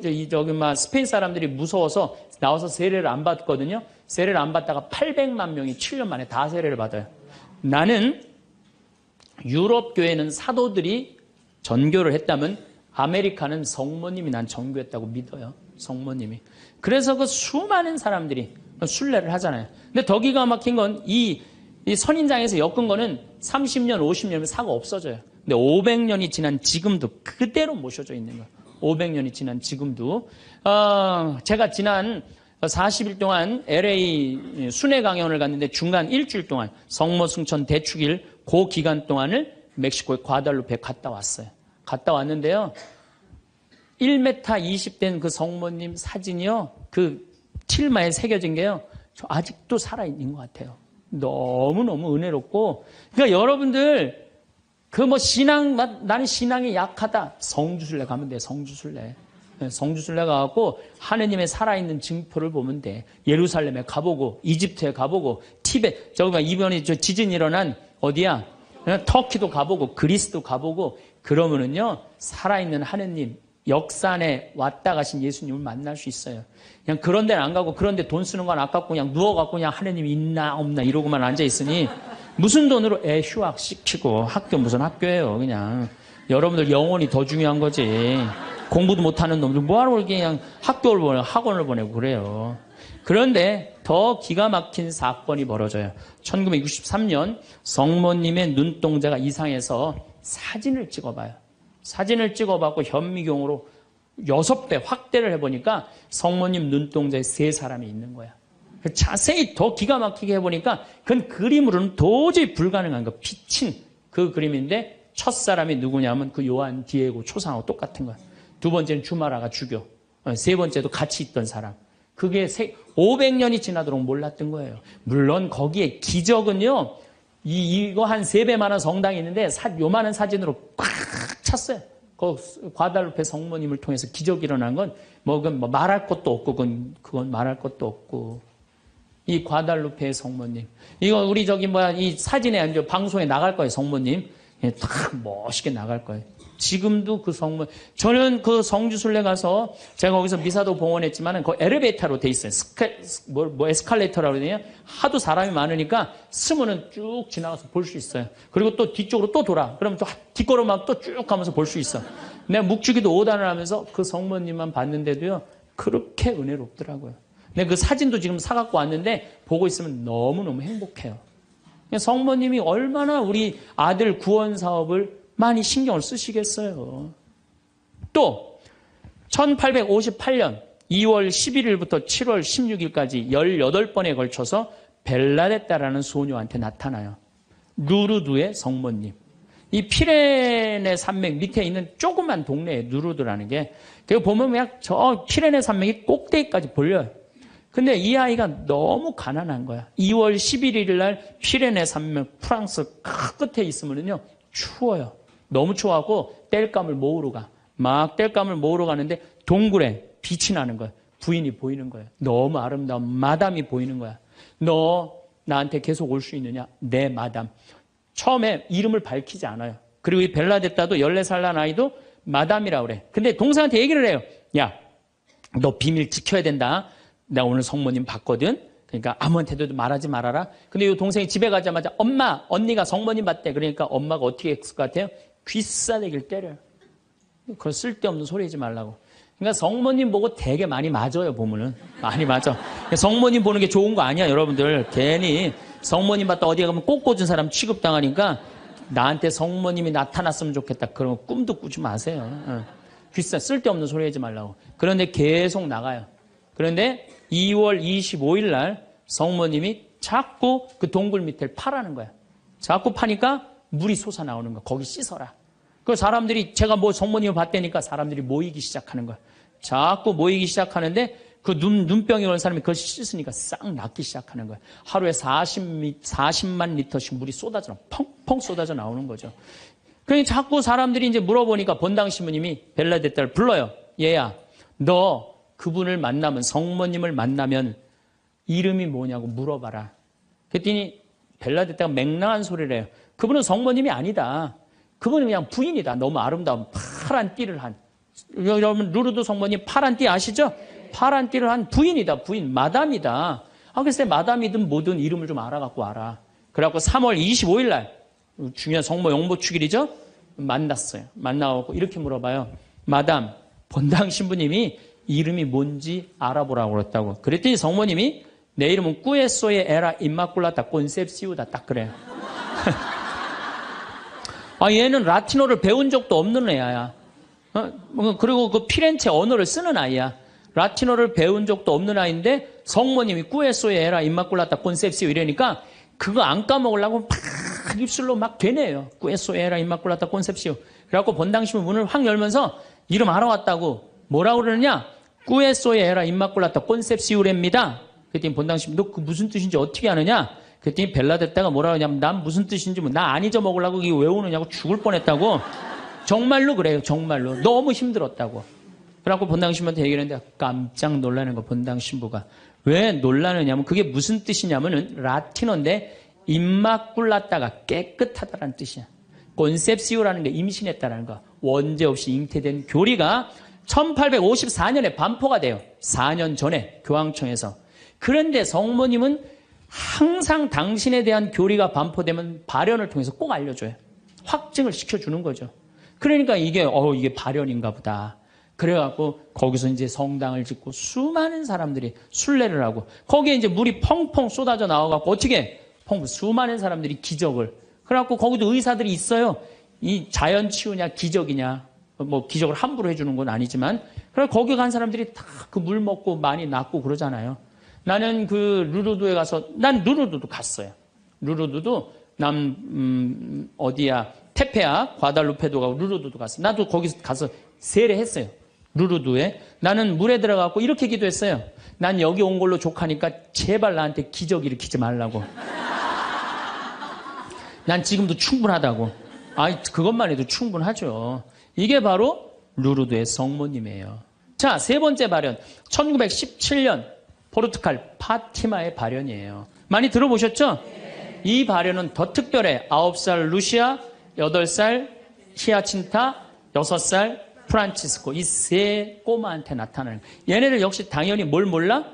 Speaker 1: 스페인 사람들이 무서워서 나와서 세례를 안 받거든요. 세례를 안 받다가 800만 명이 7년 만에 다 세례를 받아요. 나는 유럽 교회는 사도들이 전교를 했다면 아메리카는 성모님이 난 전교했다고 믿어요. 성모님이. 그래서 그 수많은 사람들이 순례를 하잖아요. 근데 더 기가 막힌 건 이 선인장에서 엮은 거는 30년, 50년이면 사고 없어져요. 근데 500년이 지난 지금도 그대로 모셔져 있는 거예요. 500년이 지난 지금도. 제가 지난 40일 동안 LA 순회 강연을 갔는데 중간 일주일 동안 성모 승천 대축일 그 기간 동안을 멕시코의 과달루페에 갔다 왔어요. 갔다 왔는데요. 1m 20된 그 성모님 사진이요. 그 틸마에 새겨진 게요. 저 아직도 살아있는 것 같아요. 너무너무 은혜롭고. 그러니까 여러분들 그 뭐 나는 신앙이 약하다. 성주순례 가면 돼. 성주순례. 성주순례 가갖고 하느님의 살아있는 증표를 보면 돼. 예루살렘에 가보고 이집트에 가보고 티베트 저기 이번에 저 지진 일어난 어디야? 터키도 가보고 그리스도 가보고 그러면은요 살아있는 하느님 역사 안에 왔다 가신 예수님을 만날 수 있어요. 그냥 그런 데는 안 가고 그런 데 돈 쓰는 건 아깝고 그냥 누워갖고 그냥 하느님 있나 없나 이러고만 앉아있으니 무슨 돈으로 애 휴학시키고 학교 무슨 학교예요. 그냥 여러분들 영혼이 더 중요한 거지. 공부도 못하는 놈들 뭐하러 이렇게 그냥 학교를 보내고 학원을 보내고 그래요. 그런데 더 기가 막힌 사건이 벌어져요. 1963년 성모님의 눈동자가 이상해서 사진을 찍어봐요. 사진을 찍어봤고 현미경으로 6배 확대를 해보니까 성모님 눈동자에 3사람이 있는 거야. 자세히 더 기가 막히게 해보니까 그건 그림으로는 도저히 불가능한 거. 비친 그 그림인데 첫 사람이 누구냐면 그 요한 디에고 초상하고 똑같은 거야. 두 번째는 주마라가 주교. 세 번째도 같이 있던 사람. 그게 500년이 지나도록 몰랐던 거예요. 물론 거기에 기적은요. 이거 한 3배만한 성당이 있는데 요만한 사진으로 꽉 찼어요. 그 과달루페 성모님을 통해서 기적이 일어난 건 그건 말할 것도 없고 그건 말할 것도 없고 이 과달루페 성모님 이거 우리 이 사진에 방송에 나갈 거예요. 성모님 딱 멋있게 나갈 거예요. 지금도 그 성모 저는 그 성주순례 가서 제가 거기서 미사도 봉헌했지만은 그 엘리베이터로 돼 있어요. 에스컬레이터라고 그러냐 하도 사람이 많으니까 스면은 쭉 지나가서 볼 수 있어요. 그리고 또 뒤쪽으로 또 돌아. 그러면 또 뒷걸음막 또 쭉 가면서 볼 수 있어. 내가 묵주기도 5단을 하면서 그 성모님만 봤는데도요 그렇게 은혜롭더라고요. 근데 그 사진도 지금 사갖고 왔는데 보고 있으면 너무너무 행복해요. 성모님이 얼마나 우리 아들 구원 사업을 많이 신경을 쓰시겠어요. 또 1858년 2월 11일부터 7월 16일까지 18번에 걸쳐서 벨라데타라는 소녀한테 나타나요. 누르드의 성모님. 이 피레네 산맥 밑에 있는 조그만 동네에 누르드라는 게 그거 보면 그냥 저 피레네 산맥이 꼭대기까지 보여요. 근데 이 아이가 너무 가난한 거야. 2월 11일 날 피레네 산맥 프랑스 끝에 있으면요 추워요. 너무 추워하고 땔감을 모으러 가. 막 땔감을 모으러 가는데 동굴에 빛이 나는 거야. 부인이 보이는 거야. 너무 아름다운 마담이 보이는 거야. 너 나한테 계속 올 수 있느냐? 네, 마담. 처음에 이름을 밝히지 않아요. 그리고 이 벨라데타도 14살 난 아이도 마담이라고 그래. 근데 동생한테 얘기를 해요. 야, 너 비밀 지켜야 된다. 나 오늘 성모님 봤거든. 그러니까 아무한테도 말하지 말아라. 근데 이 동생이 집에 가자마자 엄마, 언니가 성모님 봤대. 그러니까 엄마가 어떻게 했을 것 같아요? 귀싸대기를 때려요. 그런 쓸데없는 소리 하지 말라고. 그러니까 성모님 보고 되게 많이 맞아요, 보면은. 많이 맞아. 성모님 보는 게 좋은 거 아니야, 여러분들. 괜히 성모님 봤다 어디에 가면 꼭 꽂은 사람 취급당하니까 나한테 성모님이 나타났으면 좋겠다. 그런 거 꿈도 꾸지 마세요. 쓸데없는 소리 하지 말라고. 그런데 계속 나가요. 그런데 2월 25일 날 성모님이 자꾸 그 동굴 밑을 파라는 거야. 자꾸 파니까 물이 솟아나오는 거야. 거기 씻어라. 그 사람들이 제가 성모님을 봤다니까 사람들이 모이기 시작하는 거야. 자꾸 모이기 시작하는데 그 눈병이 온 사람이 그걸 씻으니까 싹 낫기 시작하는 거야. 하루에 40만 리터씩 물이 펑펑 쏟아져 나오는 거죠. 그러니 자꾸 사람들이 이제 물어보니까 본당 신부님이 벨라데타를 불러요. 얘야, 너 그분을 만나면 성모님을 만나면 이름이 뭐냐고 물어봐라. 그랬더니 벨라데타가 맹랑한 소리를 해요. 그분은 성모님이 아니다. 그분은 그냥 부인이다. 너무 아름다운 파란 띠를 한. 여러분 루르드 성모님 파란 띠 아시죠? 파란 띠를 한 부인이다. 부인 마담이다. 글쎄 마담이든 뭐든 이름을 좀 알아갖고 와라. 그래갖고 3월 25일 날 중요한 성모 용보 축일이죠. 만났어요. 만나고 이렇게 물어봐요. 마담, 본당 신부님이 이름이 뭔지 알아보라고 그랬다고. 그랬더니 성모님이 내 이름은 꾸에소의 에라 임마꿀라타 콘셉시우다 딱 그래요. 얘는 라틴어를 배운 적도 없는 애야. 그리고 그 피렌체 언어를 쓰는 아이야. 라틴어를 배운 적도 없는 아이인데 성모님이 꾸에소에 에라 임마culata 콘셉시오 이러니까 그거 안 까먹으려고 막 입술로 막 되네요. 꾸에소에 에라 임마culata 콘셉시오. 그래갖고 본당신부 문을 확 열면서 이름 알아왔다고 뭐라고 그러느냐? 꾸에소에 에라 임마culata 콘셉시오랍니다. 그랬더니 본당신부 너 그 무슨 뜻인지 어떻게 아느냐? 그랬더니 벨라데타가 뭐라 그러냐면 난 무슨 뜻인지 나 안 잊어먹으려고 이거 외우느냐고 죽을 뻔했다고. 정말로 그래요. 정말로. 너무 힘들었다고. 그래갖고 본당신부한테 얘기를 했는데 깜짝 놀라는 거 본당신부가. 왜 놀라느냐면 그게 무슨 뜻이냐면은 라틴어인데 임마culata가 깨끗하다라는 뜻이야. 콘셉시오라는 게 임신했다라는 거. 원죄 없이 잉태된 교리가 1854년에 반포가 돼요. 4년 전에 교황청에서. 그런데 성모님은 항상 당신에 대한 교리가 반포되면 발현을 통해서 꼭 알려줘요. 확증을 시켜주는 거죠. 그러니까 이게 발현인가 보다. 그래갖고 거기서 이제 성당을 짓고 수많은 사람들이 순례를 하고 거기에 이제 물이 펑펑 쏟아져 나와갖고 어떻게 수많은 사람들이 기적을. 그래갖고 거기도 의사들이 있어요. 이 자연 치유냐 기적이냐. 뭐 기적을 함부로 해주는 건 아니지만 그래 거기 간 사람들이 다 그 물 먹고 많이 낫고 그러잖아요. 나는 그 루르드에 가서 난 루르드도 갔어요. 루르드도 어디야 테페아 과달루페도 가고 루르드도 갔어. 나도 거기서 가서 세례했어요. 루르드에 나는 물에 들어가고 이렇게 기도했어요. 난 여기 온 걸로 족하니까 제발 나한테 기적 일으키지 말라고. 난 지금도 충분하다고. 그것만 해도 충분하죠. 이게 바로 루르드의 성모님이에요. 자, 세 번째 발현. 1917년 포르투갈 파티마의 발현이에요. 많이 들어보셨죠? 이 발현은 더 특별해. 9살 루시아, 8살 히아친타, 6살 프란치스코. 이 세 꼬마한테 나타나는 거예요. 얘네들 역시 당연히 뭘 몰라?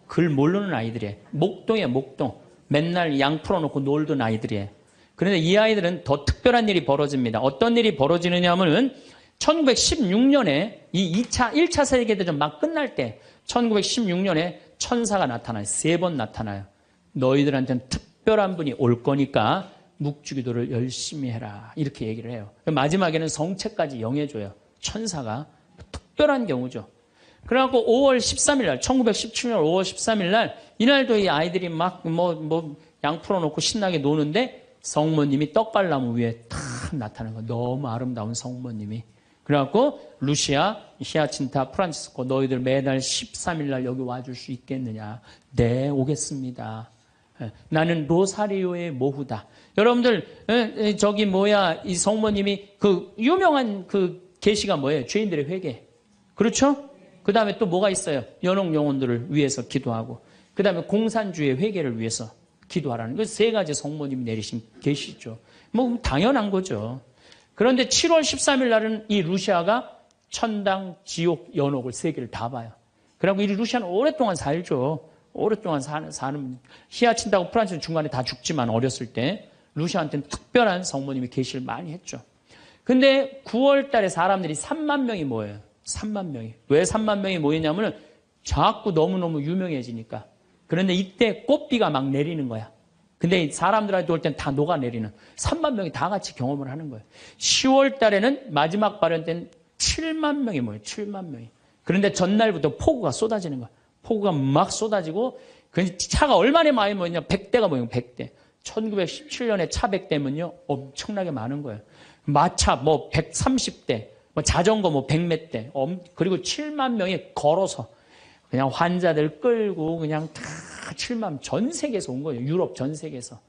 Speaker 1: 글 모르는 아이들이에요. 목동이에요, 목동. 맨날 양 풀어놓고 놀던 아이들이에요. 그런데 이 아이들은 더 특별한 일이 벌어집니다. 어떤 일이 벌어지느냐 하면은 1916년에 이 1차 세계대전 막 끝날 때 1916년에 천사가 나타나요. 3번 나타나요. 너희들한테는 특별한 분이 올 거니까 묵주기도를 열심히 해라. 이렇게 얘기를 해요. 마지막에는 성체까지 영해줘요. 천사가. 특별한 경우죠. 그래갖고 5월 13일 날, 1917년 5월 13일 날, 이날도 이 아이들이 막 양 풀어놓고 신나게 노는데 성모님이 떡갈나무 위에 탁 나타나는 거. 너무 아름다운 성모님이. 그래갖고 루시아, 히아친타, 프란치스코 너희들 매달 13일 날 여기 와줄 수 있겠느냐. 네, 오겠습니다. 나는 로사리오의 모후다. 여러분들 이 성모님이 그 유명한 그 계시가 뭐예요? 죄인들의 회개. 그렇죠? 그 다음에 또 뭐가 있어요? 연옥 영혼들을 위해서 기도하고 그 다음에 공산주의 회개를 위해서 기도하라는 그 세 가지 성모님이 내리신 계시죠. 뭐 당연한 거죠. 그런데 7월 13일 날은 이 루시아가 천당, 지옥, 연옥을 세 개를 다 봐요. 그리고 이 루시아는 오랫동안 살죠. 오랫동안 사는 히아친다고 프란치는 중간에 다 죽지만 어렸을 때 루시아한테는 특별한 성모님이 계시를 많이 했죠. 근데 9월 달에 사람들이 3만 명이 모여요. 3만 명이. 왜 3만 명이 모이냐면 자꾸 너무너무 유명해지니까. 그런데 이때 꽃비가 막 내리는 거야. 근데 사람들한테 올 땐 다 녹아내리는 3만 명이 다 같이 경험을 하는 거예요. 10월 달에는 마지막 발현 때는 7만 명이 모여요. 7만 명이. 그런데 전날부터 폭우가 쏟아지는 거야. 폭우가 막 쏟아지고 그 차가 얼마나 많이 모였냐. 100대가 모여요. 100대. 1917년에 차 100대면요. 엄청나게 많은 거예요. 마차 130대, 자전거 100몇 대. 그리고 7만 명이 걸어서 그냥 환자들 끌고 그냥 다 7만 전 세계에서 온 거예요. 유럽 전 세계에서.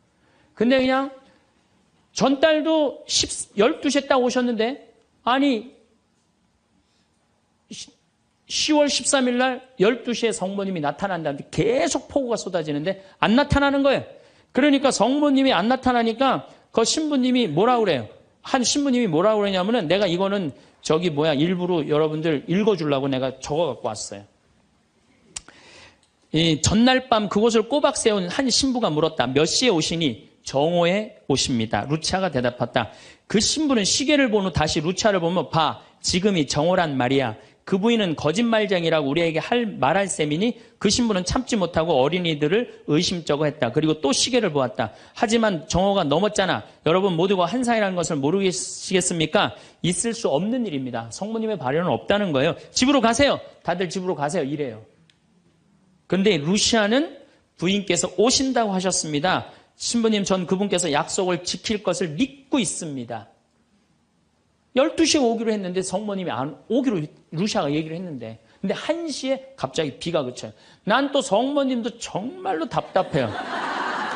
Speaker 1: 근데 그냥 전달도 12시에 딱 오셨는데 아니 10월 13일 날 12시에 성모님이 나타난다는데 계속 폭우가 쏟아지는데 안 나타나는 거예요. 그러니까 성모님이 안 나타나니까 그 신부님이 뭐라고 그래요? 한 신부님이 뭐라고 그러냐면은 내가 이거는 일부러 여러분들 읽어주려고 내가 적어 갖고 왔어요. 이 전날 밤 그곳을 꼬박 세운 한 신부가 물었다. 몇 시에 오시니? 정오에 오십니다. 루치아가 대답했다. 그 신부는 시계를 본 후 다시 루치아를 보며 봐. 지금이 정오란 말이야. 그 부인은 거짓말쟁이라고 우리에게 말할 셈이니 그 신부는 참지 못하고 어린이들을 의심쩍어 했다. 그리고 또 시계를 보았다. 하지만 정오가 넘었잖아. 여러분 모두가 환상이라는 것을 모르시겠습니까? 있을 수 없는 일입니다. 성모님의 발현은 없다는 거예요. 집으로 가세요. 다들 집으로 가세요. 이래요. 그런데 루시아는 부인께서 오신다고 하셨습니다. 신부님, 전 그분께서 약속을 지킬 것을 믿고 있습니다. 12시에 오기로 했는데 성모님이 안 오기로 루시아가 얘기를 했는데, 근데 1시에 갑자기 비가 그쳐요. 난 또 성모님도 정말로 답답해요.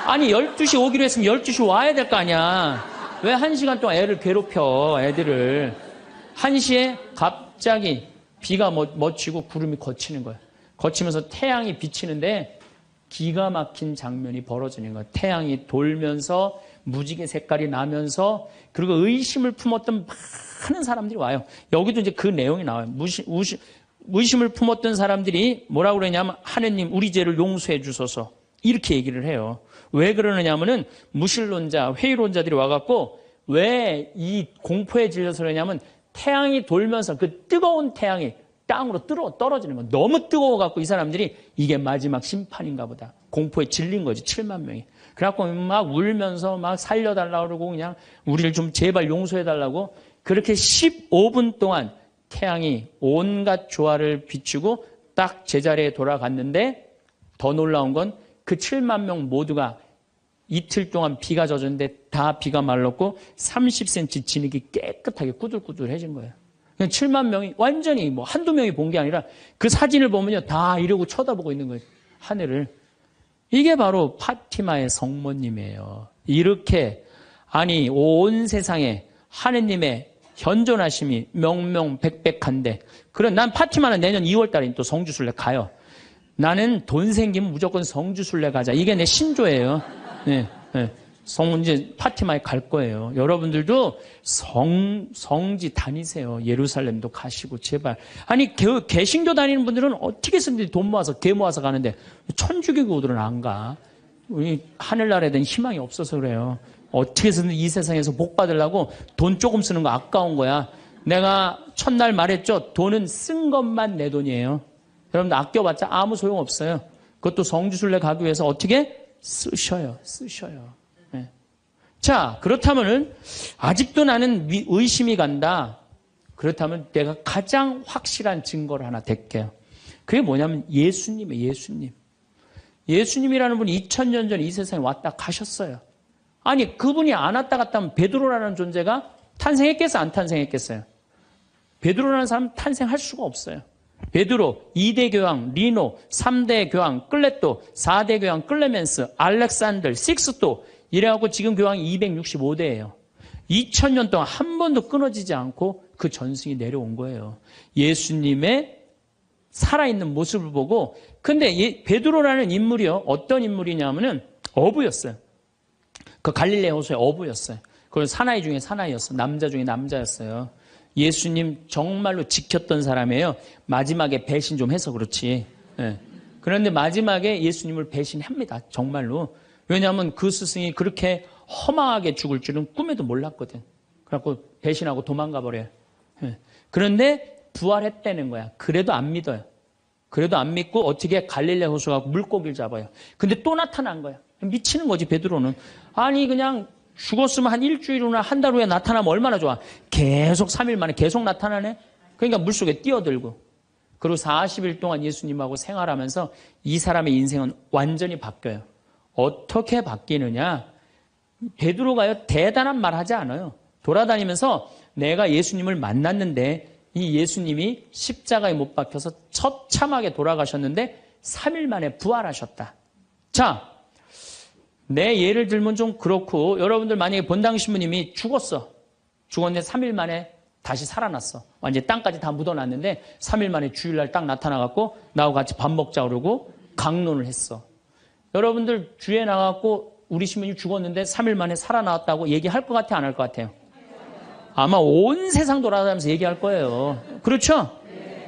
Speaker 1: 아니 12시 오기로 했으면 12시 와야 될 거 아니야. 왜 1시간 동안 애를 괴롭혀, 애들을. 1시에 갑자기 비가 맺히고 구름이 걷히는 거예요. 거치면서 태양이 비치는데 기가 막힌 장면이 벌어지는 거예요. 태양이 돌면서 무지개 색깔이 나면서, 그리고 의심을 품었던 많은 사람들이 와요. 여기도 이제 그 내용이 나와요. 의심을 품었던 사람들이 뭐라고 그러냐면, 하느님 우리 죄를 용서해 주소서, 이렇게 얘기를 해요. 왜 그러느냐면은 무신론자, 회의론자들이 와갖고 왜 이 공포에 질려서 그러냐면, 태양이 돌면서 그 뜨거운 태양이 땅으로 떨어지는 거. 너무 뜨거워갖고 이 사람들이 이게 마지막 심판인가 보다. 공포에 질린 거지, 7만 명이. 그래갖고 막 울면서 막 살려달라고 그러고, 그냥 우리를 좀 제발 용서해달라고. 그렇게 15분 동안 태양이 온갖 조화를 비추고 딱 제자리에 돌아갔는데, 더 놀라운 건 그 7만 명 모두가 이틀 동안 비가 젖었는데 다 비가 말랐고 30cm 진흙이 깨끗하게 꾸들꾸들해진 거예요. 그냥 7만 명이 완전히 뭐 한두 명이 본 게 아니라 그 사진을 보면요, 다 이러고 쳐다보고 있는 거예요, 하늘을. 이게 바로 파티마의 성모님이에요. 이렇게, 아니 온 세상에 하느님의 현존하심이 명명백백한데, 그래 난 파티마는 내년 2월 달에 또 성주순례 가요. 나는 돈 생기면 무조건 성주순례 가자. 이게 내 신조예요. 네, 네. 이제 파티마에 갈 거예요. 여러분들도 성지 다니세요. 예루살렘도 가시고, 제발. 아니, 개신교 다니는 분들은 어떻게 해서든지 돈 모아서, 개 모아서 가는데, 천주교들은 안 가. 우리 하늘나라에 대한 희망이 없어서 그래요. 어떻게 해서든 이 세상에서 복 받으려고 돈 조금 쓰는 거 아까운 거야. 내가 첫날 말했죠. 돈은 쓴 것만 내 돈이에요. 여러분들 아껴봤자 아무 소용 없어요. 그것도 성주순례 가기 위해서 어떻게? 쓰셔요. 네. 자, 그렇다면은 아직도 나는 의심이 간다. 그렇다면 내가 가장 확실한 증거를 하나 댈게요. 그게 뭐냐면 예수님이에요. 예수님. 예수님이라는 분이 2000년 전에 이 세상에 왔다 가셨어요. 아니, 그분이 안 왔다 갔다 하면 베드로라는 존재가 탄생했겠어요? 안 탄생했겠어요? 베드로라는 사람은 탄생할 수가 없어요. 베드로, 2대 교황 리노, 3대 교황 클레토, 4대 교황 클레멘스, 알렉산더, 식스토, 이래갖고 지금 교황이 265대예요. 2000년 동안 한 번도 끊어지지 않고 그 전승이 내려온 거예요. 예수님의 살아있는 모습을 보고. 근데 베드로라는 인물이요, 어떤 인물이냐면은 어부였어요. 그 갈릴레 호수의 어부였어요. 그건 사나이 중에 사나이였어요. 남자 중에 남자였어요. 예수님 정말로 지켰던 사람이에요. 마지막에 배신 좀 해서 그렇지. 네. 그런데 마지막에 예수님을 배신합니다. 정말로. 왜냐하면 그 스승이 그렇게 허망하게 죽을 줄은 꿈에도 몰랐거든. 그래갖고 배신하고 도망가 버려요. 네. 그런데 부활했다는 거야. 그래도 안 믿어요. 그래도 안 믿고 어떻게 갈릴레 호수 가고 물고기를 잡아요. 근데 또 나타난 거야. 미치는 거지, 베드로는. 아니 그냥 죽었으면 한 일주일 후나 한 달 후에 나타나면 얼마나 좋아. 계속 3일 만에 계속 나타나네. 그러니까 물속에 뛰어들고. 그리고 40일 동안 예수님하고 생활하면서 이 사람의 인생은 완전히 바뀌어요. 어떻게 바뀌느냐. 베드로가요, 대단한 말 하지 않아요. 돌아다니면서 내가 예수님을 만났는데 이 예수님이 십자가에 못 박혀서 처참하게 돌아가셨는데 3일 만에 부활하셨다. 자, 내 예를 들면 좀 그렇고, 여러분들 만약에 본당 신부님이 죽었는데 3일 만에 다시 살아났어. 완전히 땅까지 다 묻어놨는데 3일 만에 주일날 딱 나타나갖고 나하고 같이 밥 먹자 그러고 강론을 했어. 여러분들 주에 나가갖고 우리 신부님이 죽었는데 3일 만에 살아나왔다고 얘기할 것 같아, 안 할 것 같아요? 아마 온 세상 돌아다니면서 얘기할 거예요. 그렇죠?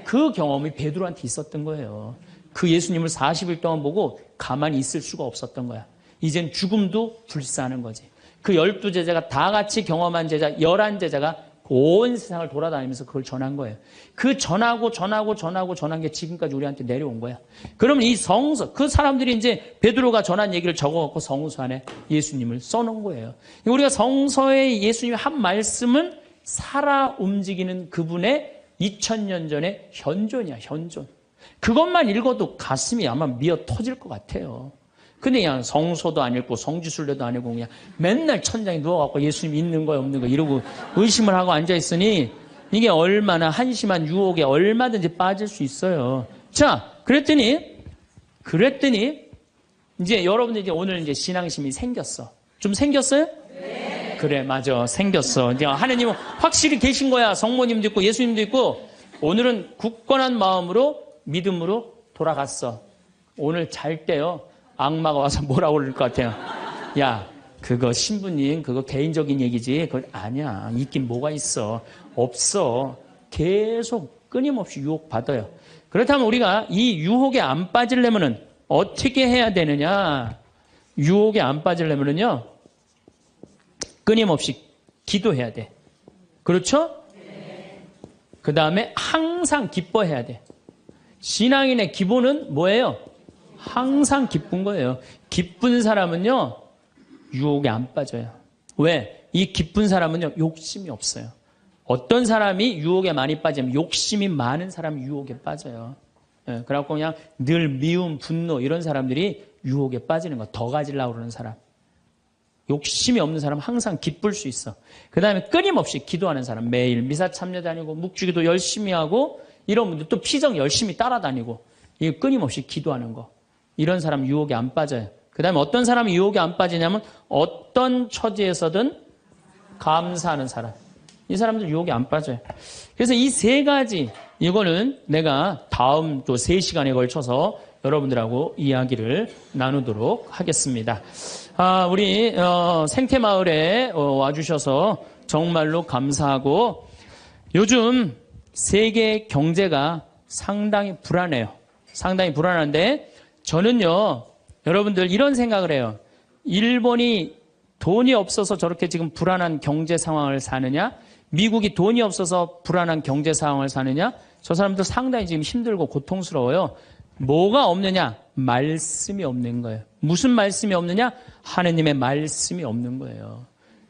Speaker 1: 그 경험이 베드로한테 있었던 거예요. 그 예수님을 40일 동안 보고 가만히 있을 수가 없었던 거야. 이젠 죽음도 불사하는 거지. 그 12제자가 다 같이 경험한 제자 11제자가 온 세상을 돌아다니면서 그걸 전한 거예요. 그 전한 게 지금까지 우리한테 내려온 거야. 그러면 이 성서, 그 사람들이 이제 베드로가 전한 얘기를 적어갖고 성서 안에 예수님을 써놓은 거예요. 우리가 성서에 예수님이 한 말씀은 살아 움직이는 그분의 2000년 전의 현존이야, 현존. 그것만 읽어도 가슴이 아마 미어 터질 것 같아요. 근데 그냥 성서도 안 읽고 성지순례도 안 읽고 그냥 맨날 천장에 누워갖고 예수님 있는 거야 없는 거야 이러고 의심을 하고 앉아있으니 이게 얼마나 한심한 유혹에 얼마든지 빠질 수 있어요. 자, 그랬더니 이제 여러분들 이제 오늘 이제 신앙심이 생겼어. 좀 생겼어요? 네. 그래, 맞아. 생겼어. 이제 하느님은 확실히 계신 거야. 성모님도 있고 예수님도 있고 오늘은 굳건한 마음으로 믿음으로 돌아갔어. 오늘 잘 때요. 악마가 와서 뭐라고 그럴 것 같아요. 야, 그거 신부님 그거 개인적인 얘기지. 그거 아니야. 있긴 뭐가 있어. 없어. 계속 끊임없이 유혹받아요. 그렇다면 우리가 이 유혹에 안 빠지려면은 어떻게 해야 되느냐. 유혹에 안 빠지려면은요. 끊임없이 기도해야 돼. 그렇죠? 그 다음에 항상 기뻐해야 돼. 신앙인의 기본은 뭐예요? 항상 기쁜 거예요. 기쁜 사람은요, 유혹에 안 빠져요. 왜? 이 기쁜 사람은요, 욕심이 없어요. 어떤 사람이 유혹에 많이 빠지면 욕심이 많은 사람이 유혹에 빠져요. 예, 그래갖고 그냥 늘 미움, 분노 이런 사람들이 유혹에 빠지는 거. 더 가지려고 그러는 사람. 욕심이 없는 사람은 항상 기쁠 수 있어. 그 다음에 끊임없이 기도하는 사람. 매일 미사 참여 다니고 묵주기도 열심히 하고 이런 분들 또 피정 열심히 따라다니고 이게 끊임없이 기도하는 거. 이런 사람 유혹에 안 빠져요. 그 다음에 어떤 사람이 유혹에 안 빠지냐면 어떤 처지에서든 감사하는 사람. 이 사람들 유혹에 안 빠져요. 그래서 이 세 가지 이거는 내가 다음 또 3시간에 걸쳐서 여러분들하고 이야기를 나누도록 하겠습니다. 우리 생태마을에 와주셔서 정말로 감사하고 요즘 세계 경제가 상당히 불안해요. 상당히 불안한데 저는요, 여러분들 이런 생각을 해요. 일본이 돈이 없어서 저렇게 지금 불안한 경제 상황을 사느냐? 미국이 돈이 없어서 불안한 경제 상황을 사느냐? 저 사람들 상당히 지금 힘들고 고통스러워요. 뭐가 없느냐? 말씀이 없는 거예요. 무슨 말씀이 없느냐? 하느님의 말씀이 없는 거예요.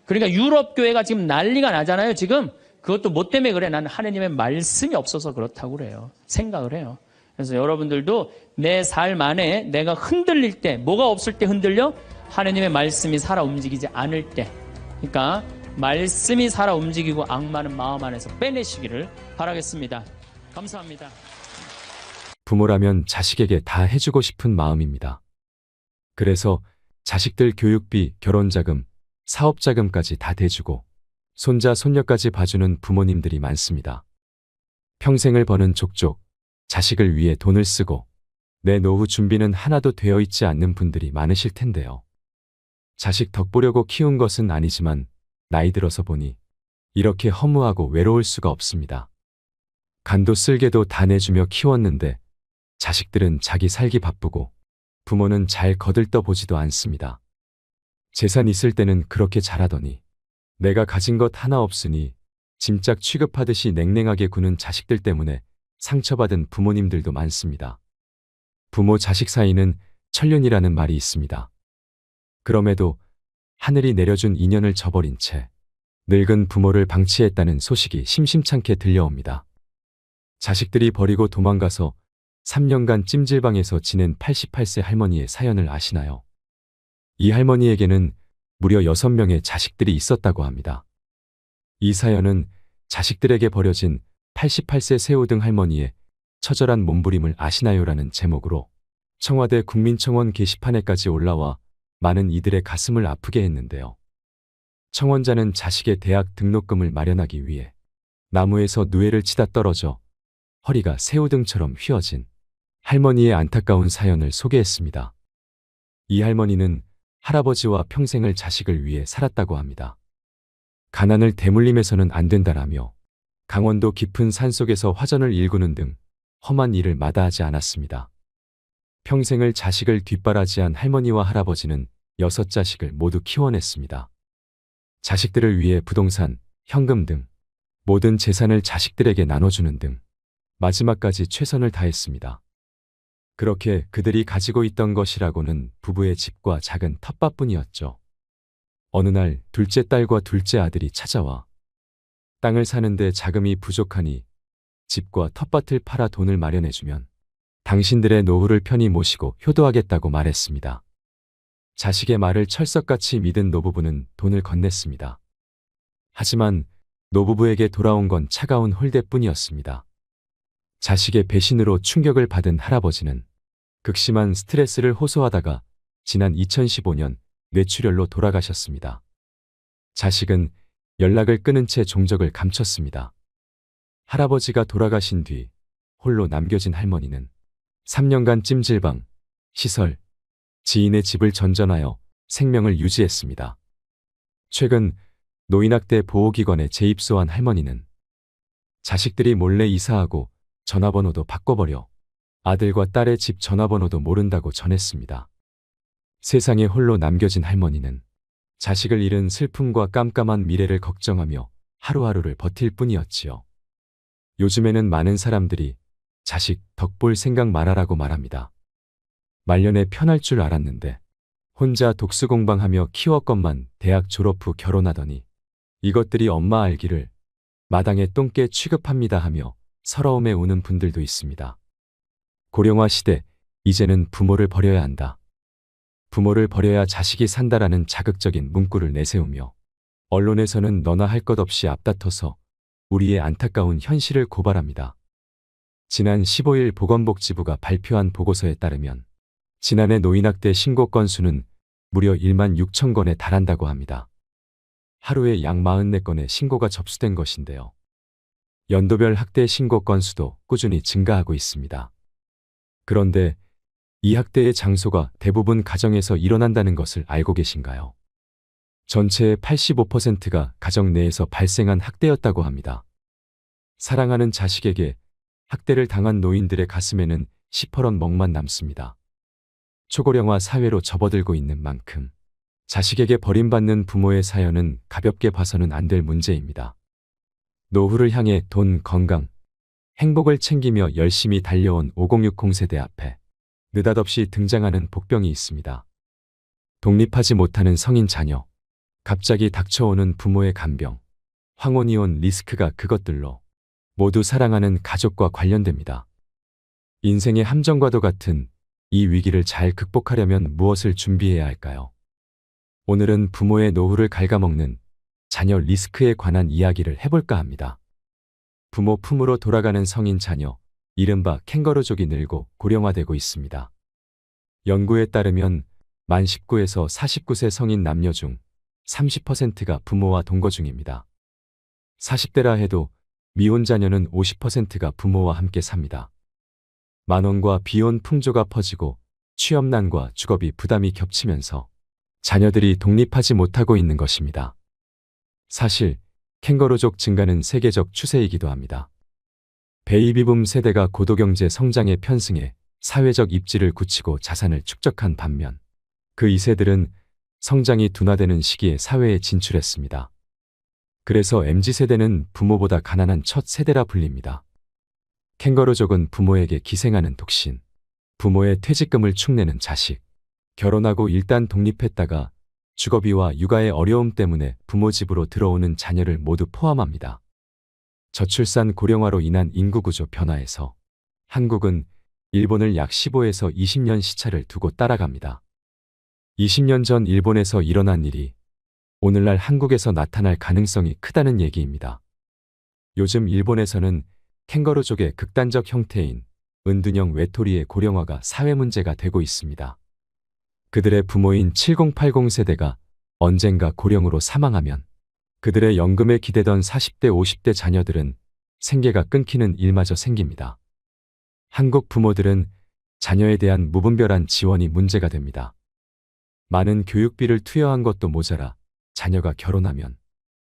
Speaker 1: 그러니까 유럽 교회가 지금 난리가 나잖아요, 지금. 그것도 뭐 때문에 그래? 나는 하느님의 말씀이 없어서 그렇다고 그래요. 생각을 해요. 그래서 여러분들도 내 삶 안에 내가 흔들릴 때, 뭐가 없을 때 흔들려? 하느님의 말씀이 살아 움직이지 않을 때. 그러니까 말씀이 살아 움직이고 악마는 마음 안에서 빼내시기를 바라겠습니다. 감사합니다.
Speaker 2: 부모라면 자식에게 다 해주고 싶은 마음입니다. 그래서 자식들 교육비, 결혼자금, 사업자금까지 다 대주고 손자, 손녀까지 봐주는 부모님들이 많습니다. 평생을 버는 족족, 자식을 위해 돈을 쓰고 내 노후 준비는 하나도 되어 있지 않는 분들이 많으실 텐데요. 자식 덕 보려고 키운 것은 아니지만 나이 들어서 보니 이렇게 허무하고 외로울 수가 없습니다. 간도 쓸개도 다 내주며 키웠는데 자식들은 자기 살기 바쁘고 부모는 잘 거들떠 보지도 않습니다. 재산 있을 때는 그렇게 잘하더니 내가 가진 것 하나 없으니 짐짝 취급하듯이 냉랭하게 구는 자식들 때문에 상처받은 부모님들도 많습니다. 부모 자식 사이는 천륜이라는 말이 있습니다. 그럼에도 하늘이 내려준 인연을 저버린 채 늙은 부모를 방치했다는 소식이 심심찮게 들려옵니다. 자식들이 버리고 도망가서 3년간 찜질방에서 지낸 88세 할머니의 사연을 아시나요? 이 할머니에게는 무려 6명의 자식들이 있었다고 합니다. 이 사연은 자식들에게 버려진 88세 새우등 할머니의 처절한 몸부림을 아시나요라는 제목으로 청와대 국민청원 게시판에까지 올라와 많은 이들의 가슴을 아프게 했는데요. 청원자는 자식의 대학 등록금을 마련하기 위해 나무에서 누에를 치다 떨어져 허리가 새우등처럼 휘어진 할머니의 안타까운 사연을 소개했습니다. 이 할머니는 할아버지와 평생을 자식을 위해 살았다고 합니다. 가난을 대물림해서는 안 된다라며 강원도 깊은 산속에서 화전을 일구는 등 험한 일을 마다하지 않았습니다. 평생을 자식을 뒷바라지한 할머니와 할아버지는 6자식을 모두 키워냈습니다. 자식들을 위해 부동산, 현금 등 모든 재산을 자식들에게 나눠주는 등 마지막까지 최선을 다했습니다. 그렇게 그들이 가지고 있던 것이라고는 부부의 집과 작은 텃밭뿐이었죠. 어느 날 둘째 딸과 둘째 아들이 찾아와 땅을 사는데 자금이 부족하니 집과 텃밭을 팔아 돈을 마련해주면 당신들의 노후를 편히 모시고 효도하겠다고 말했습니다. 자식의 말을 철석같이 믿은 노부부는 돈을 건넸습니다. 하지만 노부부에게 돌아온 건 차가운 홀대뿐이었습니다. 자식의 배신으로 충격을 받은 할아버지는 극심한 스트레스를 호소하다가 지난 2015년 뇌출혈로 돌아가셨습니다. 자식은 연락을 끊은 채 종적을 감췄습니다. 할아버지가 돌아가신 뒤 홀로 남겨진 할머니는 3년간 찜질방, 시설, 지인의 집을 전전하여 생명을 유지했습니다. 최근 노인학대 보호기관에 재입소한 할머니는 자식들이 몰래 이사하고 전화번호도 바꿔버려 아들과 딸의 집 전화번호도 모른다고 전했습니다. 세상에 홀로 남겨진 할머니는 자식을 잃은 슬픔과 깜깜한 미래를 걱정하며 하루하루를 버틸 뿐이었지요. 요즘에는 많은 사람들이 자식 덕볼 생각 말아라고 말합니다. 말년에 편할 줄 알았는데 혼자 독수공방하며 키웠건만 대학 졸업 후 결혼하더니 이것들이 엄마 알기를 마당에 똥개 취급합니다 하며 서러움에 우는 분들도 있습니다. 고령화 시대, 이제는 부모를 버려야 한다. 부모를 버려야 자식이 산다라는 자극적인 문구를 내세우며 언론에서는 너나 할 것 없이 앞다퉈서 우리의 안타까운 현실을 고발합니다. 지난 15일 보건복지부가 발표한 보고서에 따르면 지난해 노인학대 신고 건수는 무려 1만 6천 건에 달한다고 합니다. 하루에 약 44건의 신고가 접수된 것인데요. 연도별 학대 신고 건수도 꾸준히 증가하고 있습니다. 그런데 이 학대의 장소가 대부분 가정에서 일어난다는 것을 알고 계신가요? 전체의 85%가 가정 내에서 발생한 학대였다고 합니다. 사랑하는 자식에게 학대를 당한 노인들의 가슴에는 시퍼런 멍만 남습니다. 초고령화 사회로 접어들고 있는 만큼 자식에게 버림받는 부모의 사연은 가볍게 봐서는 안 될 문제입니다. 노후를 향해 돈, 건강, 행복을 챙기며 열심히 달려온 5060 세대 앞에 느닷없이 등장하는 복병이 있습니다. 독립하지 못하는 성인 자녀, 갑자기 닥쳐오는 부모의 간병, 황혼이 온 리스크가 그것들로 모두 사랑하는 가족과 관련됩니다. 인생의 함정과도 같은 이 위기를 잘 극복하려면 무엇을 준비해야 할까요? 오늘은 부모의 노후를 갉아먹는 자녀 리스크에 관한 이야기를 해볼까 합니다. 부모 품으로 돌아가는 성인 자녀, 이른바 캥거루족이 늘고 고령화되고 있습니다. 연구에 따르면 만 19에서 49세 성인 남녀 중 30%가 부모와 동거 중입니다. 40대라 해도 미혼 자녀는 50%가 부모와 함께 삽니다. 만원과 비혼 풍조가 퍼지고 취업난과 주거비 부담이 겹치면서 자녀들이 독립하지 못하고 있는 것입니다. 사실 캥거루족 증가는 세계적 추세이기도 합니다. 베이비붐 세대가 고도경제 성장에 편승해 사회적 입지를 굳히고 자산을 축적한 반면 그 2세들은 성장이 둔화되는 시기에 사회에 진출했습니다. 그래서 MZ세대는 부모보다 가난한 첫 세대라 불립니다. 캥거루족은 부모에게 기생하는 독신, 부모의 퇴직금을 축내는 자식, 결혼하고 일단 독립했다가 주거비와 육아의 어려움 때문에 부모 집으로 들어오는 자녀를 모두 포함합니다. 저출산 고령화로 인한 인구구조 변화에서 한국은 일본을 약 15에서 20년 시차를 두고 따라갑니다. 20년 전 일본에서 일어난 일이 오늘날 한국에서 나타날 가능성이 크다는 얘기입니다. 요즘 일본에서는 캥거루족의 극단적 형태인 은둔형 외톨이의 고령화가 사회 문제가 되고 있습니다. 그들의 부모인 7080 세대가 언젠가 고령으로 사망하면 그들의 연금에 기대던 40대 50대 자녀들은 생계가 끊기는 일마저 생깁니다. 한국 부모들은 자녀에 대한 무분별한 지원이 문제가 됩니다. 많은 교육비를 투여한 것도 모자라 자녀가 결혼하면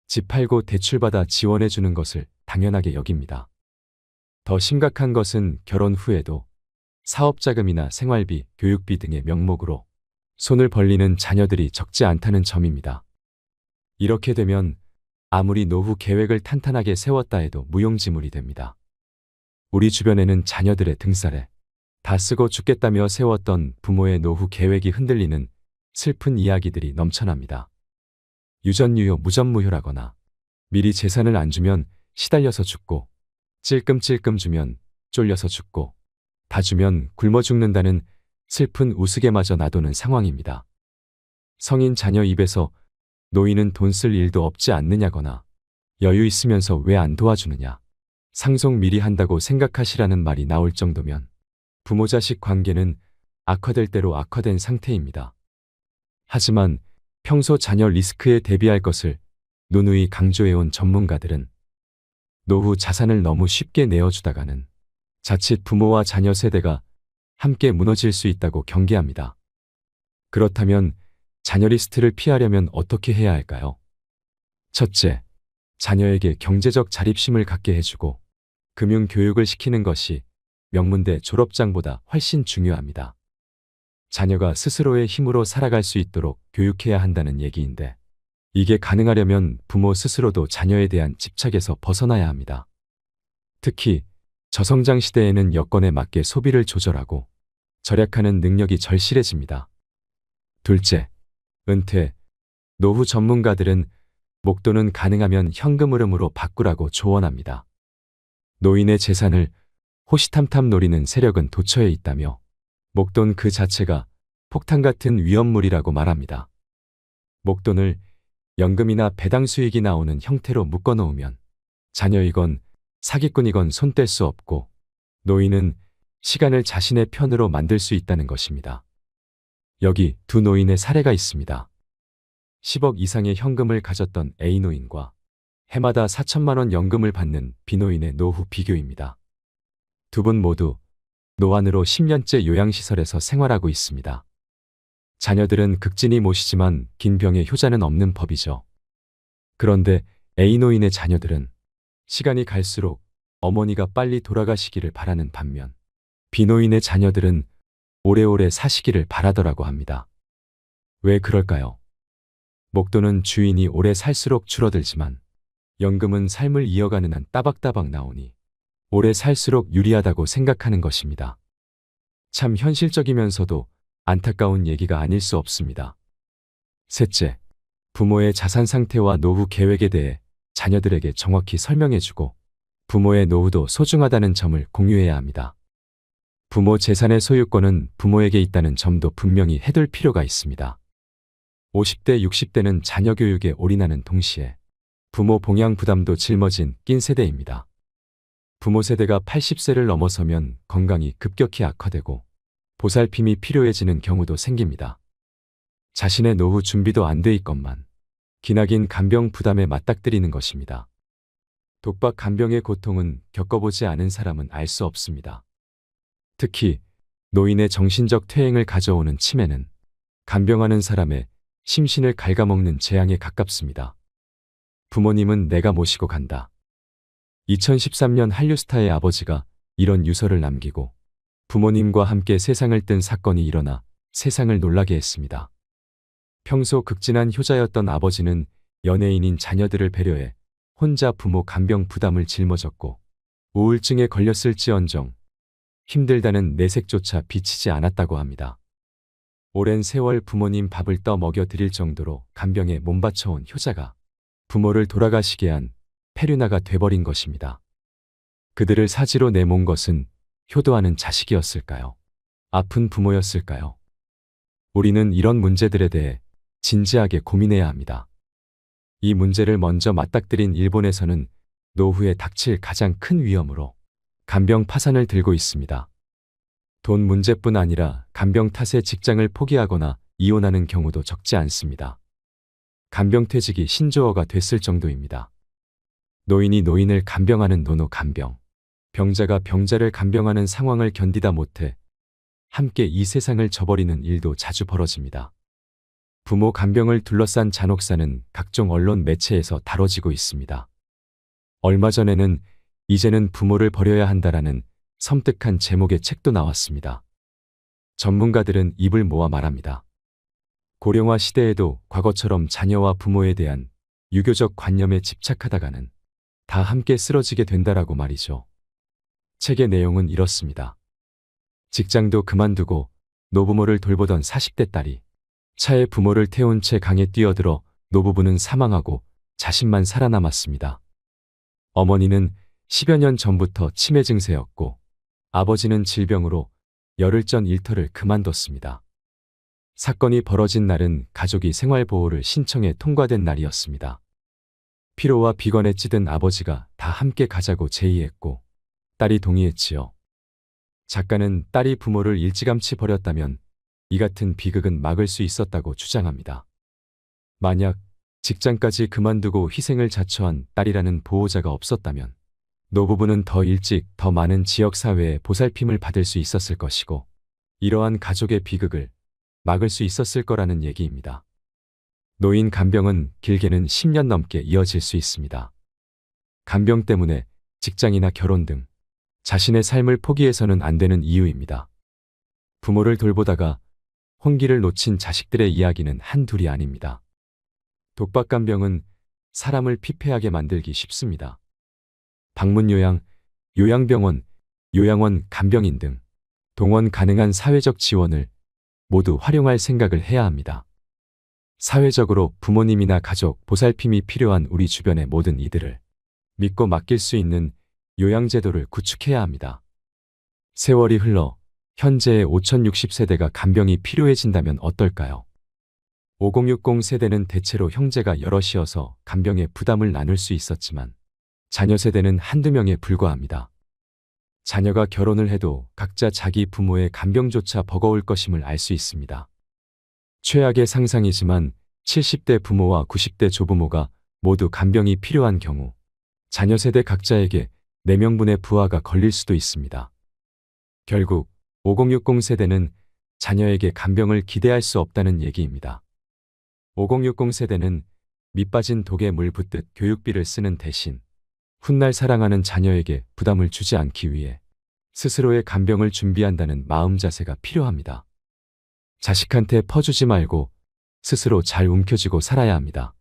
Speaker 2: 집 팔고 대출받아 지원해주는 것을 당연하게 여깁니다. 더 심각한 것은 결혼 후에도 사업자금이나 생활비, 교육비 등의 명목으로 손을 벌리는 자녀들이 적지 않다는 점입니다. 이렇게 되면 아무리 노후 계획을 탄탄하게 세웠다 해도 무용지물이 됩니다. 우리 주변에는 자녀들의 등살에 다 쓰고 죽겠다며 세웠던 부모의 노후 계획이 흔들리는 슬픈 이야기들이 넘쳐납니다. 유전유효 무전무효라거나 미리 재산을 안 주면 시달려서 죽고 찔끔찔끔 주면 쫄려서 죽고 다 주면 굶어 죽는다는 슬픈 우스개마저 놔두는 상황입니다. 성인 자녀 입에서 노인은 돈 쓸 일도 없지 않느냐거나 여유 있으면서 왜 안 도와주느냐, 상속 미리 한다고 생각하시라는 말이 나올 정도면 부모 자식 관계는 악화될 대로 악화된 상태입니다. 하지만 평소 자녀 리스크에 대비할 것을 누누이 강조해온 전문가들은 노후 자산을 너무 쉽게 내어주다가는 자칫 부모와 자녀 세대가 함께 무너질 수 있다고 경계합니다. 그렇다면 자녀 리스트를 피하려면 어떻게 해야 할까요? 첫째, 자녀에게 경제적 자립심을 갖게 해주고 금융 교육을 시키는 것이 명문대 졸업장보다 훨씬 중요합니다. 자녀가 스스로의 힘으로 살아갈 수 있도록 교육해야 한다는 얘기인데, 이게 가능하려면 부모 스스로도 자녀에 대한 집착에서 벗어나야 합니다. 특히 저성장 시대에는 여건에 맞게 소비를 조절하고 절약하는 능력이 절실해집니다. 둘째, 은퇴. 노후 전문가들은 목돈은 가능하면 현금 흐름으로 바꾸라고 조언합니다. 노인의 재산을 호시탐탐 노리는 세력은 도처에 있다며 목돈 그 자체가 폭탄 같은 위험물이라고 말합니다. 목돈을 연금이나 배당 수익이 나오는 형태로 묶어놓으면 자녀이건 사기꾼이건 손 뗄 수 없고 노인은 시간을 자신의 편으로 만들 수 있다는 것입니다. 여기 두 노인의 사례가 있습니다. 10억 이상의 현금을 가졌던 A 노인과 해마다 4천만 원 연금을 받는 B 노인의 노후 비교입니다. 두 분 모두 노안으로 10년째 요양시설에서 생활하고 있습니다. 자녀들은 극진히 모시지만 긴 병에 효자는 없는 법이죠. 그런데 A 노인의 자녀들은 시간이 갈수록 어머니가 빨리 돌아가시기를 바라는 반면 B 노인의 자녀들은 오래오래 사시기를 바라더라고 합니다. 왜 그럴까요? 목돈은 주인이 오래 살수록 줄어들지만 연금은 삶을 이어가는 한 따박따박 나오니 오래 살수록 유리하다고 생각하는 것입니다. 참 현실적이면서도 안타까운 얘기가 아닐 수 없습니다. 셋째, 부모의 자산 상태와 노후 계획에 대해 자녀들에게 정확히 설명해주고 부모의 노후도 소중하다는 점을 공유해야 합니다. 부모 재산의 소유권은 부모에게 있다는 점도 분명히 해둘 필요가 있습니다. 50대, 60대는 자녀 교육에 올인하는 동시에 부모 봉양 부담도 짊어진 낀 세대입니다. 부모 세대가 80세를 넘어서면 건강이 급격히 악화되고 보살핌이 필요해지는 경우도 생깁니다. 자신의 노후 준비도 안 돼 있건만 기나긴 간병 부담에 맞닥뜨리는 것입니다. 독박 간병의 고통은 겪어보지 않은 사람은 알 수 없습니다. 특히 노인의 정신적 퇴행을 가져오는 치매는 간병하는 사람의 심신을 갉아먹는 재앙에 가깝습니다. 부모님은 내가 모시고 간다. 2013년 한류스타의 아버지가 이런 유서를 남기고 부모님과 함께 세상을 뜬 사건이 일어나 세상을 놀라게 했습니다. 평소 극진한 효자였던 아버지는 연예인인 자녀들을 배려해 혼자 부모 간병 부담을 짊어졌고 우울증에 걸렸을지언정 힘들다는 내색조차 비치지 않았다고 합니다. 오랜 세월 부모님 밥을 떠 먹여 드릴 정도로 간병에 몸바쳐온 효자가 부모를 돌아가시게 한 페류나가 돼버린 것입니다. 그들을 사지로 내몬 것은 효도하는 자식이었을까요? 아픈 부모였을까요? 우리는 이런 문제들에 대해 진지하게 고민해야 합니다. 이 문제를 먼저 맞닥뜨린 일본에서는 노후에 닥칠 가장 큰 위험으로 간병 파산을 들고 있습니다. 돈 문제뿐 아니라 간병 탓에 직장을 포기하거나 이혼하는 경우도 적지 않습니다. 간병퇴직이 신조어가 됐을 정도입니다. 노인이 노인을 간병하는 노노 간병, 병자가 병자를 간병하는 상황을 견디다 못해 함께 이 세상을 져버리는 일도 자주 벌어집니다. 부모 간병을 둘러싼 잔혹사는 각종 언론 매체에서 다뤄지고 있습니다. 얼마 전에는 이제는 부모를 버려야 한다라는 섬뜩한 제목의 책도 나왔습니다. 전문가들은 입을 모아 말합니다. 고령화 시대에도 과거처럼 자녀와 부모에 대한 유교적 관념에 집착하다가는 다 함께 쓰러지게 된다라고 말이죠. 책의 내용은 이렇습니다. 직장도 그만두고 노부모를 돌보던 40대 딸이 차에 부모를 태운 채 강에 뛰어들어 노부부는 사망하고 자신만 살아남았습니다. 어머니는 10여 년 전부터 치매 증세였고 아버지는 질병으로 열흘 전 일터를 그만뒀습니다. 사건이 벌어진 날은 가족이 생활보호를 신청해 통과된 날이었습니다. 피로와 비관에 찌든 아버지가 다 함께 가자고 제의했고 딸이 동의했지요. 작가는 딸이 부모를 일찌감치 버렸다면 이 같은 비극은 막을 수 있었다고 주장합니다. 만약 직장까지 그만두고 희생을 자처한 딸이라는 보호자가 없었다면 노부부는 더 일찍 더 많은 지역사회에 보살핌을 받을 수 있었을 것이고 이러한 가족의 비극을 막을 수 있었을 거라는 얘기입니다. 노인 간병은 길게는 10년 넘게 이어질 수 있습니다. 간병 때문에 직장이나 결혼 등 자신의 삶을 포기해서는 안 되는 이유입니다. 부모를 돌보다가 혼기를 놓친 자식들의 이야기는 한둘이 아닙니다. 독박간병은 사람을 피폐하게 만들기 쉽습니다. 방문요양, 요양병원, 요양원 간병인 등 동원 가능한 사회적 지원을 모두 활용할 생각을 해야 합니다. 사회적으로 부모님이나 가족, 보살핌이 필요한 우리 주변의 모든 이들을 믿고 맡길 수 있는 요양제도를 구축해야 합니다. 세월이 흘러 현재의 5060세대가 간병이 필요해진다면 어떨까요? 5060 세대는 대체로 형제가 여럿이어서 간병의 부담을 나눌 수 있었지만 자녀 세대는 한두 명에 불과합니다. 자녀가 결혼을 해도 각자 자기 부모의 간병조차 버거울 것임을 알 수 있습니다. 최악의 상상이지만 70대 부모와 90대 조부모가 모두 간병이 필요한 경우 자녀 세대 각자에게 4명분의 부하가 걸릴 수도 있습니다. 결국 5060 세대는 자녀에게 간병을 기대할 수 없다는 얘기입니다. 5060 세대는 밑빠진 독에 물 붓듯 교육비를 쓰는 대신 훗날 사랑하는 자녀에게 부담을 주지 않기 위해 스스로의 간병을 준비한다는 마음 자세가 필요합니다. 자식한테 퍼주지 말고 스스로 잘 움켜쥐고 살아야 합니다.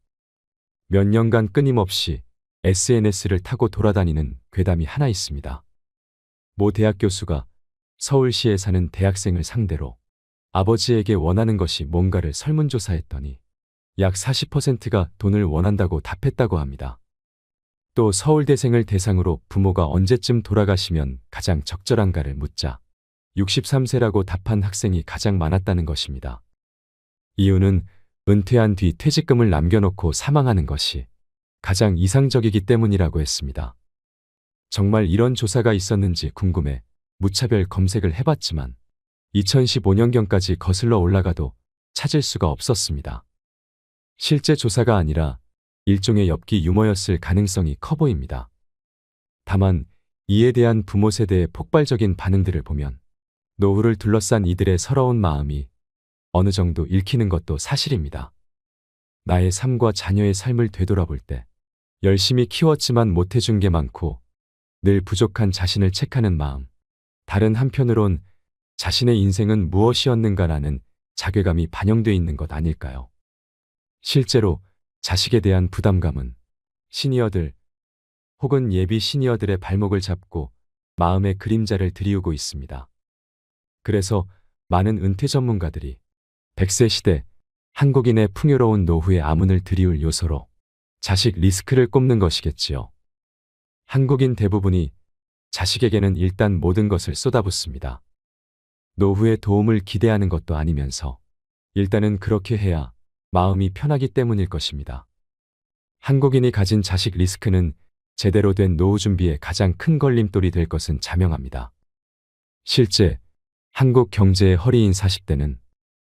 Speaker 2: 몇 년간 끊임없이 SNS를 타고 돌아다니는 괴담이 하나 있습니다. 모 대학 교수가 서울시에 사는 대학생을 상대로 아버지에게 원하는 것이 뭔가를 설문조사했더니 약 40%가 돈을 원한다고 답했다고 합니다. 또 서울대생을 대상으로 부모가 언제쯤 돌아가시면 가장 적절한가를 묻자 63세라고 답한 학생이 가장 많았다는 것입니다. 이유는 은퇴한 뒤 퇴직금을 남겨놓고 사망하는 것이 가장 이상적이기 때문이라고 했습니다. 정말 이런 조사가 있었는지 궁금해 무차별 검색을 해봤지만 2015년경까지 거슬러 올라가도 찾을 수가 없었습니다. 실제 조사가 아니라 일종의 엽기 유머였을 가능성이 커 보입니다. 다만 이에 대한 부모 세대의 폭발적인 반응들을 보면 노후를 둘러싼 이들의 서러운 마음이 어느 정도 읽히는 것도 사실입니다. 나의 삶과 자녀의 삶을 되돌아볼 때 열심히 키웠지만 못해준 게 많고 늘 부족한 자신을 책하는 마음, 다른 한편으론 자신의 인생은 무엇이었는가라는 자괴감이 반영돼 있는 것 아닐까요? 실제로 자식에 대한 부담감은 시니어들 혹은 예비 시니어들의 발목을 잡고 마음의 그림자를 드리우고 있습니다. 그래서 많은 은퇴 전문가들이 100세 시대 한국인의 풍요로운 노후의 암문을 드리울 요소로 자식 리스크를 꼽는 것이겠지요. 한국인 대부분이 자식에게는 일단 모든 것을 쏟아붓습니다. 노후의 도움을 기대하는 것도 아니면서 일단은 그렇게 해야 마음이 편하기 때문일 것입니다. 한국인이 가진 자식 리스크는 제대로 된 노후 준비에 가장 큰 걸림돌이 될 것은 자명합니다. 실제 한국 경제의 허리인 40대는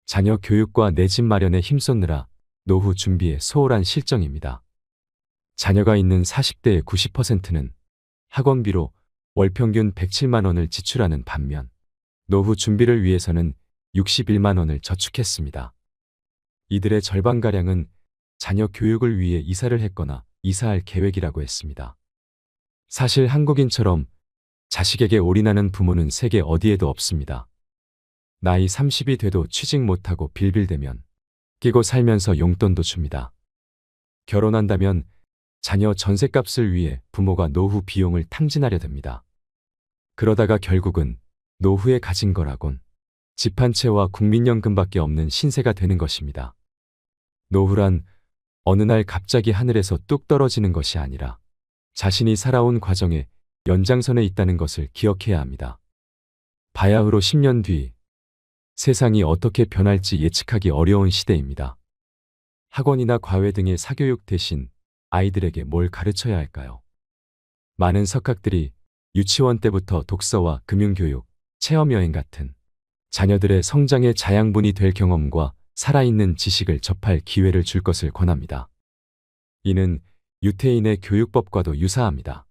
Speaker 2: 자녀 교육과 내 집 마련에 힘쏟느라 노후 준비에 소홀한 실정입니다. 자녀가 있는 40대의 90%는 학원비로 월 평균 107만 원을 지출하는 반면 노후 준비를 위해서는 61만 원을 저축했습니다. 이들의 절반가량은 자녀 교육을 위해 이사를 했거나 이사할 계획이라고 했습니다. 사실 한국인처럼 자식에게 올인하는 부모는 세계 어디에도 없습니다. 나이 30이 돼도 취직 못하고 빌빌대면 끼고 살면서 용돈도 줍니다. 결혼한다면 자녀 전셋값을 위해 부모가 노후 비용을 탕진하려 듭니다. 그러다가 결국은 노후에 가진 거라곤 집 한 채와 국민연금밖에 없는 신세가 되는 것입니다. 노후란 어느 날 갑자기 하늘에서 뚝 떨어지는 것이 아니라 자신이 살아온 과정의 연장선에 있다는 것을 기억해야 합니다. 바야흐로 10년 뒤 세상이 어떻게 변할지 예측하기 어려운 시대입니다. 학원이나 과외 등의 사교육 대신 아이들에게 뭘 가르쳐야 할까요? 많은 석학들이 유치원 때부터 독서와 금융교육, 체험여행 같은 자녀들의 성장의 자양분이 될 경험과 살아있는 지식을 접할 기회를 줄 것을 권합니다. 이는 유태인의 교육법과도 유사합니다.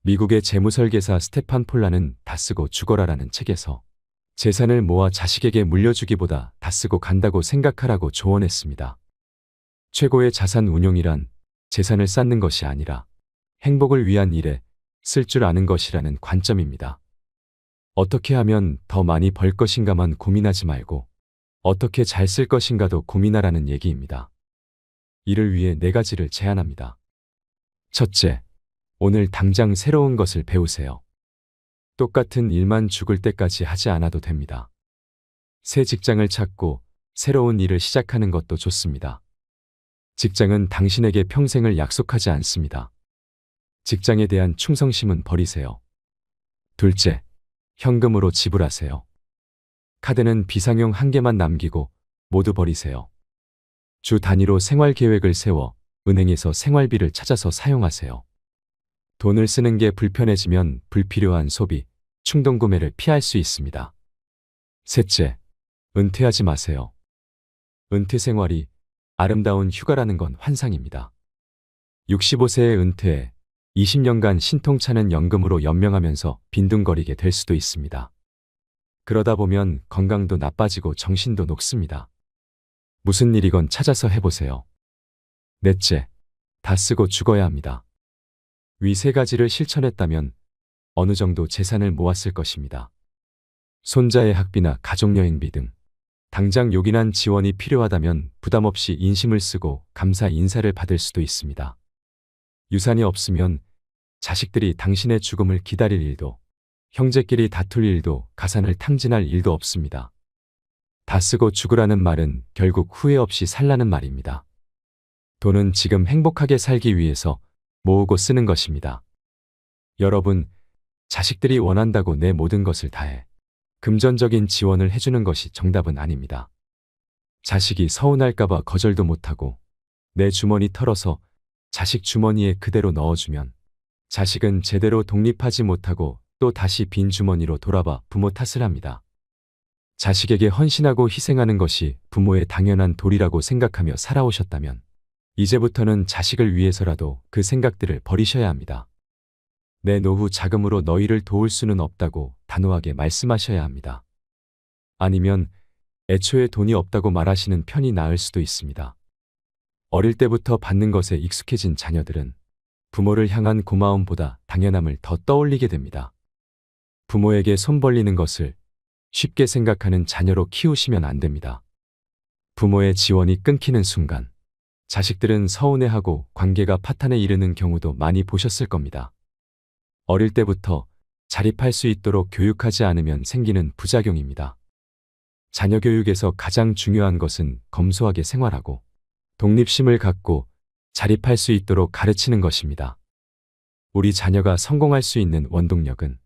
Speaker 2: 미국의 재무설계사 스테판 폴라는 다 쓰고 죽어라라는 책에서 재산을 모아 자식에게 물려주기보다 다 쓰고 간다고 생각하라고 조언했습니다. 최고의 자산 운용이란 재산을 쌓는 것이 아니라 행복을 위한 일에 쓸 줄 아는 것이라는 관점입니다. 어떻게 하면 더 많이 벌 것인가만 고민하지 말고 어떻게 잘 쓸 것인가도 고민하라는 얘기입니다. 이를 위해 4가지를 제안합니다. 첫째, 오늘 당장 새로운 것을 배우세요. 똑같은 일만 죽을 때까지 하지 않아도 됩니다. 새 직장을 찾고 새로운 일을 시작하는 것도 좋습니다. 직장은 당신에게 평생을 약속하지 않습니다. 직장에 대한 충성심은 버리세요. 둘째, 현금으로 지불하세요. 카드는 비상용 1개만 남기고 모두 버리세요. 주 단위로 생활 계획을 세워 은행에서 생활비를 찾아서 사용하세요. 돈을 쓰는 게 불편해지면 불필요한 소비, 충동 구매를 피할 수 있습니다. 셋째, 은퇴하지 마세요. 은퇴 생활이 아름다운 휴가라는 건 환상입니다. 65세에 은퇴해 20년간 신통차는 연금으로 연명하면서 빈둥거리게 될 수도 있습니다. 그러다 보면 건강도 나빠지고 정신도 녹습니다. 무슨 일이건 찾아서 해보세요. 넷째, 다 쓰고 죽어야 합니다. 위 3가지를 실천했다면 어느 정도 재산을 모았을 것입니다. 손자의 학비나 가족여행비 등 당장 요긴한 지원이 필요하다면 부담 없이 인심을 쓰고 감사 인사를 받을 수도 있습니다. 유산이 없으면 자식들이 당신의 죽음을 기다릴 일도, 형제끼리 다툴 일도, 가산을 탕진할 일도 없습니다. 다 쓰고 죽으라는 말은 결국 후회 없이 살라는 말입니다. 돈은 지금 행복하게 살기 위해서 모으고 쓰는 것입니다. 여러분, 자식들이 원한다고 내 모든 것을 다해 금전적인 지원을 해주는 것이 정답은 아닙니다. 자식이 서운할까봐 거절도 못하고 내 주머니 털어서 자식 주머니에 그대로 넣어주면 자식은 제대로 독립하지 못하고 또 다시 빈 주머니로 돌아봐 부모 탓을 합니다. 자식에게 헌신하고 희생하는 것이 부모의 당연한 도리라고 생각하며 살아오셨다면 이제부터는 자식을 위해서라도 그 생각들을 버리셔야 합니다. 내 노후 자금으로 너희를 도울 수는 없다고 단호하게 말씀하셔야 합니다. 아니면 애초에 돈이 없다고 말하시는 편이 나을 수도 있습니다. 어릴 때부터 받는 것에 익숙해진 자녀들은 부모를 향한 고마움보다 당연함을 더 떠올리게 됩니다. 부모에게 손 벌리는 것을 쉽게 생각하는 자녀로 키우시면 안 됩니다. 부모의 지원이 끊기는 순간 자식들은 서운해하고 관계가 파탄에 이르는 경우도 많이 보셨을 겁니다. 어릴 때부터 자립할 수 있도록 교육하지 않으면 생기는 부작용입니다. 자녀 교육에서 가장 중요한 것은 검소하게 생활하고 독립심을 갖고 자립할 수 있도록 가르치는 것입니다. 우리 자녀가 성공할 수 있는 원동력은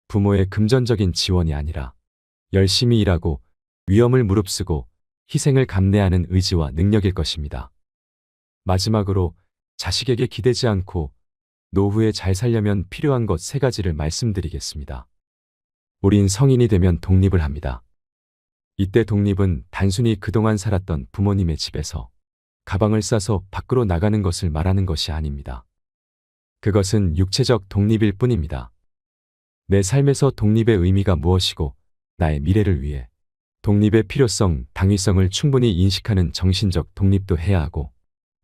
Speaker 2: 부모의 금전적인 지원이 아니라 열심히 일하고 위험을 무릅쓰고 희생을 감내하는 의지와 능력일 것입니다. 마지막으로 자식에게 기대지 않고 노후에 잘 살려면 필요한 것 3가지를 말씀드리겠습니다. 우린 성인이 되면 독립을 합니다. 이때 독립은 단순히 그동안 살았던 부모님의 집에서 가방을 싸서 밖으로 나가는 것을 말하는 것이 아닙니다. 그것은 육체적 독립일 뿐입니다. 내 삶에서 독립의 의미가 무엇이고 나의 미래를 위해 독립의 필요성, 당위성을 충분히 인식하는 정신적 독립도 해야 하고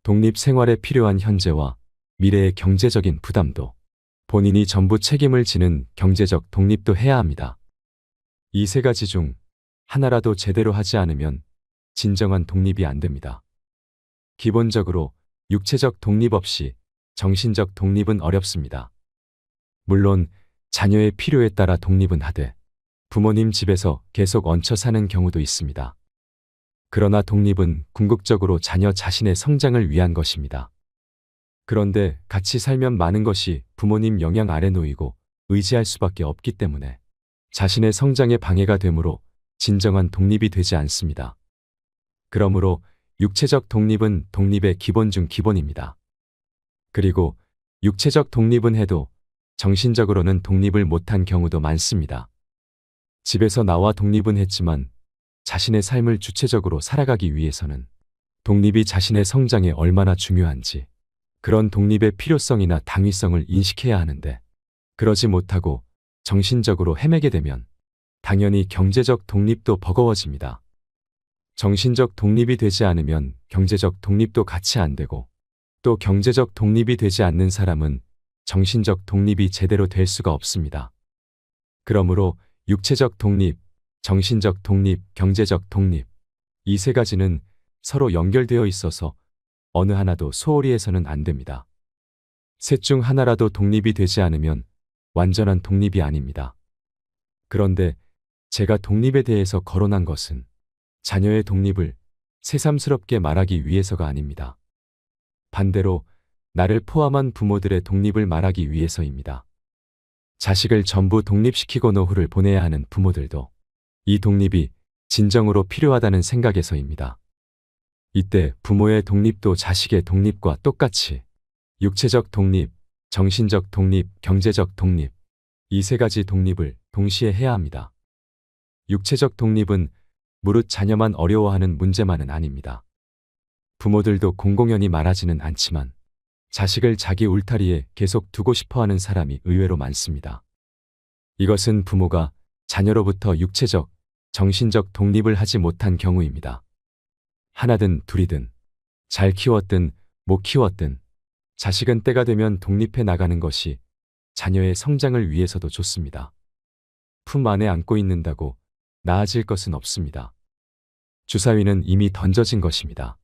Speaker 2: 독립 생활에 필요한 현재와 미래의 경제적인 부담도 본인이 전부 책임을 지는 경제적 독립도 해야 합니다. 이 3가지 중 하나라도 제대로 하지 않으면 진정한 독립이 안 됩니다. 기본적으로 육체적 독립 없이 정신적 독립은 어렵습니다. 물론 자녀의 필요에 따라 독립은 하되 부모님 집에서 계속 얹혀 사는 경우도 있습니다. 그러나 독립은 궁극적으로 자녀 자신의 성장을 위한 것입니다. 그런데 같이 살면 많은 것이 부모님 영향 아래 놓이고 의지할 수밖에 없기 때문에 자신의 성장에 방해가 되므로 진정한 독립이 되지 않습니다. 그러므로 육체적 독립은 독립의 기본 중 기본입니다. 그리고 육체적 독립은 해도 정신적으로는 독립을 못한 경우도 많습니다. 집에서 나와 독립은 했지만 자신의 삶을 주체적으로 살아가기 위해서는 독립이 자신의 성장에 얼마나 중요한지 그런 독립의 필요성이나 당위성을 인식해야 하는데 그러지 못하고 정신적으로 헤매게 되면 당연히 경제적 독립도 버거워집니다. 정신적 독립이 되지 않으면 경제적 독립도 같이 안 되고 또 경제적 독립이 되지 않는 사람은 정신적 독립이 제대로 될 수가 없습니다. 그러므로 육체적 독립, 정신적 독립, 경제적 독립 이 세 가지는 서로 연결되어 있어서 어느 하나도 소홀히 해서는 안 됩니다. 셋 중 하나라도 독립이 되지 않으면 완전한 독립이 아닙니다. 그런데 제가 독립에 대해서 거론한 것은 자녀의 독립을 새삼스럽게 말하기 위해서가 아닙니다. 반대로 나를 포함한 부모들의 독립을 말하기 위해서입니다. 자식을 전부 독립시키고 노후를 보내야 하는 부모들도 이 독립이 진정으로 필요하다는 생각에서입니다. 이때 부모의 독립도 자식의 독립과 똑같이 육체적 독립, 정신적 독립, 경제적 독립 이 세 가지 독립을 동시에 해야 합니다. 육체적 독립은 무릇 자녀만 어려워하는 문제만은 아닙니다. 부모들도 공공연히 말하지는 않지만 자식을 자기 울타리에 계속 두고 싶어하는 사람이 의외로 많습니다. 이것은 부모가 자녀로부터 육체적, 정신적 독립을 하지 못한 경우입니다. 하나든 둘이든 잘 키웠든 못 키웠든 자식은 때가 되면 독립해 나가는 것이 자녀의 성장을 위해서도 좋습니다. 품 안에 안고 있는다고 나아질 것은 없습니다. 주사위는 이미 던져진 것입니다.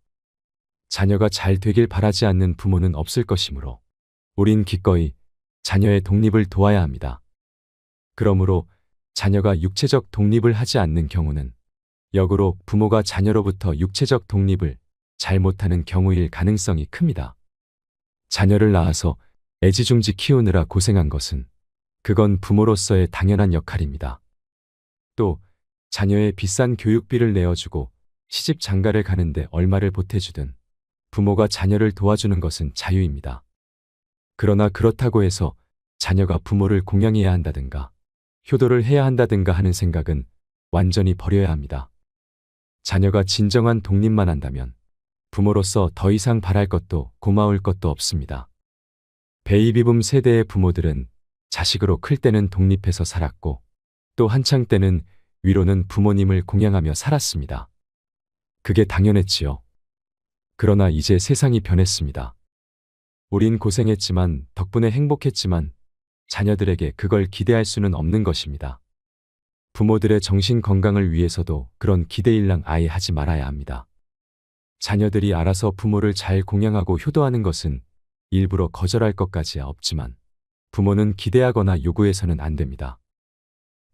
Speaker 2: 자녀가 잘 되길 바라지 않는 부모는 없을 것이므로 우린 기꺼이 자녀의 독립을 도와야 합니다. 그러므로 자녀가 육체적 독립을 하지 않는 경우는 역으로 부모가 자녀로부터 육체적 독립을 잘 못하는 경우일 가능성이 큽니다. 자녀를 낳아서 애지중지 키우느라 고생한 것은 그건 부모로서의 당연한 역할입니다. 또 자녀의 비싼 교육비를 내어주고 시집 장가를 가는데 얼마를 보태주든 부모가 자녀를 도와주는 것은 자유입니다. 그러나 그렇다고 해서 자녀가 부모를 공양해야 한다든가 효도를 해야 한다든가 하는 생각은 완전히 버려야 합니다. 자녀가 진정한 독립만 한다면 부모로서 더 이상 바랄 것도 고마울 것도 없습니다. 베이비붐 세대의 부모들은 자식으로 클 때는 독립해서 살았고 또 한창 때는 위로는 부모님을 공양하며 살았습니다. 그게 당연했지요. 그러나 이제 세상이 변했습니다. 우린 고생했지만 덕분에 행복했지만 자녀들에게 그걸 기대할 수는 없는 것입니다. 부모들의 정신 건강을 위해서도 그런 기대일랑 아예 하지 말아야 합니다. 자녀들이 알아서 부모를 잘 공양하고 효도하는 것은 일부러 거절할 것까지야 없지만 부모는 기대하거나 요구해서는 안 됩니다.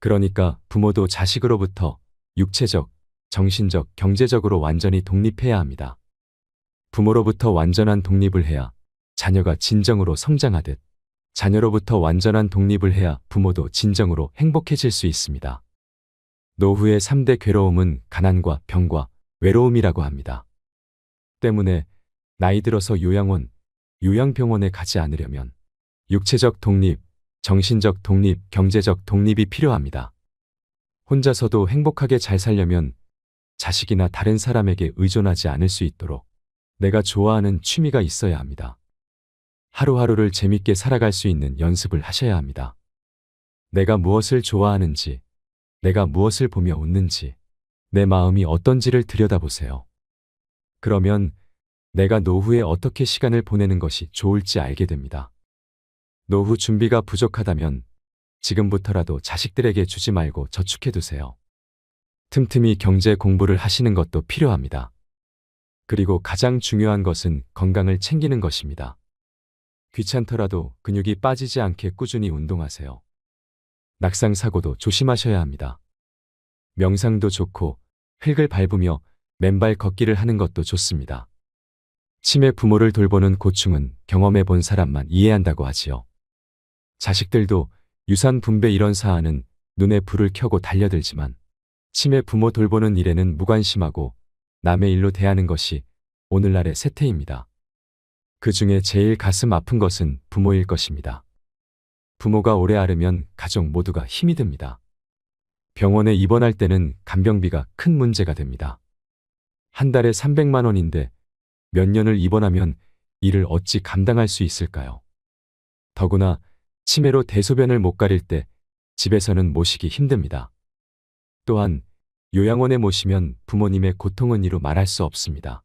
Speaker 2: 그러니까 부모도 자식으로부터 육체적, 정신적, 경제적으로 완전히 독립해야 합니다. 부모로부터 완전한 독립을 해야 자녀가 진정으로 성장하듯 자녀로부터 완전한 독립을 해야 부모도 진정으로 행복해질 수 있습니다. 노후의 3대 괴로움은 가난과 병과 외로움이라고 합니다. 때문에 나이 들어서 요양원, 요양병원에 가지 않으려면 육체적 독립, 정신적 독립, 경제적 독립이 필요합니다. 혼자서도 행복하게 잘 살려면 자식이나 다른 사람에게 의존하지 않을 수 있도록 내가 좋아하는 취미가 있어야 합니다. 하루하루를 재밌게 살아갈 수 있는 연습을 하셔야 합니다. 내가 무엇을 좋아하는지, 내가 무엇을 보며 웃는지, 내 마음이 어떤지를 들여다보세요. 그러면 내가 노후에 어떻게 시간을 보내는 것이 좋을지 알게 됩니다. 노후 준비가 부족하다면 지금부터라도 자식들에게 주지 말고 저축해 두세요. 틈틈이 경제 공부를 하시는 것도 필요합니다. 그리고 가장 중요한 것은 건강을 챙기는 것입니다. 귀찮더라도 근육이 빠지지 않게 꾸준히 운동하세요. 낙상 사고도 조심하셔야 합니다. 명상도 좋고 흙을 밟으며 맨발 걷기를 하는 것도 좋습니다. 치매 부모를 돌보는 고충은 경험해 본 사람만 이해한다고 하지요. 자식들도 유산 분배 이런 사안은 눈에 불을 켜고 달려들지만 치매 부모 돌보는 일에는 무관심하고 남의 일로 대하는 것이 오늘날의 세태입니다. 그 중에 제일 가슴 아픈 것은 부모일 것입니다. 부모가 오래 앓으면 가족 모두가 힘이 듭니다. 병원에 입원할 때는 간병비가 큰 문제가 됩니다. 한 달에 300만 원인데 몇 년을 입원하면 이를 어찌 감당할 수 있을까요? 더구나 치매로 대소변을 못 가릴 때 집에서는 모시기 힘듭니다. 또한 요양원에 모시면 부모님의 고통은 이루 말할 수 없습니다.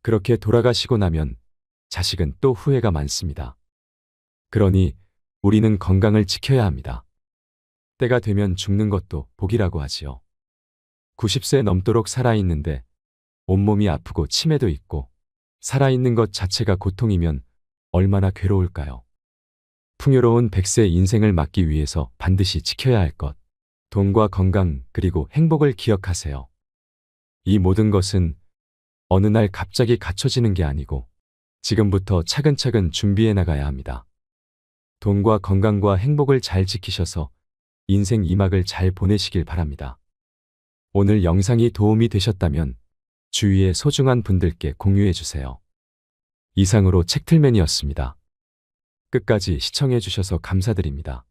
Speaker 2: 그렇게 돌아가시고 나면 자식은 또 후회가 많습니다. 그러니 우리는 건강을 지켜야 합니다. 때가 되면 죽는 것도 복이라고 하지요. 90세 넘도록 살아있는데 온몸이 아프고 치매도 있고 살아있는 것 자체가 고통이면 얼마나 괴로울까요? 풍요로운 100세 인생을 맞기 위해서 반드시 지켜야 할 것, 돈과 건강 그리고 행복을 기억하세요. 이 모든 것은 어느 날 갑자기 갖춰지는 게 아니고 지금부터 차근차근 준비해 나가야 합니다. 돈과 건강과 행복을 잘 지키셔서 인생 2막을 잘 보내시길 바랍니다. 오늘 영상이 도움이 되셨다면 주위의 소중한 분들께 공유해 주세요. 이상으로 책틀맨이었습니다. 끝까지 시청해 주셔서 감사드립니다.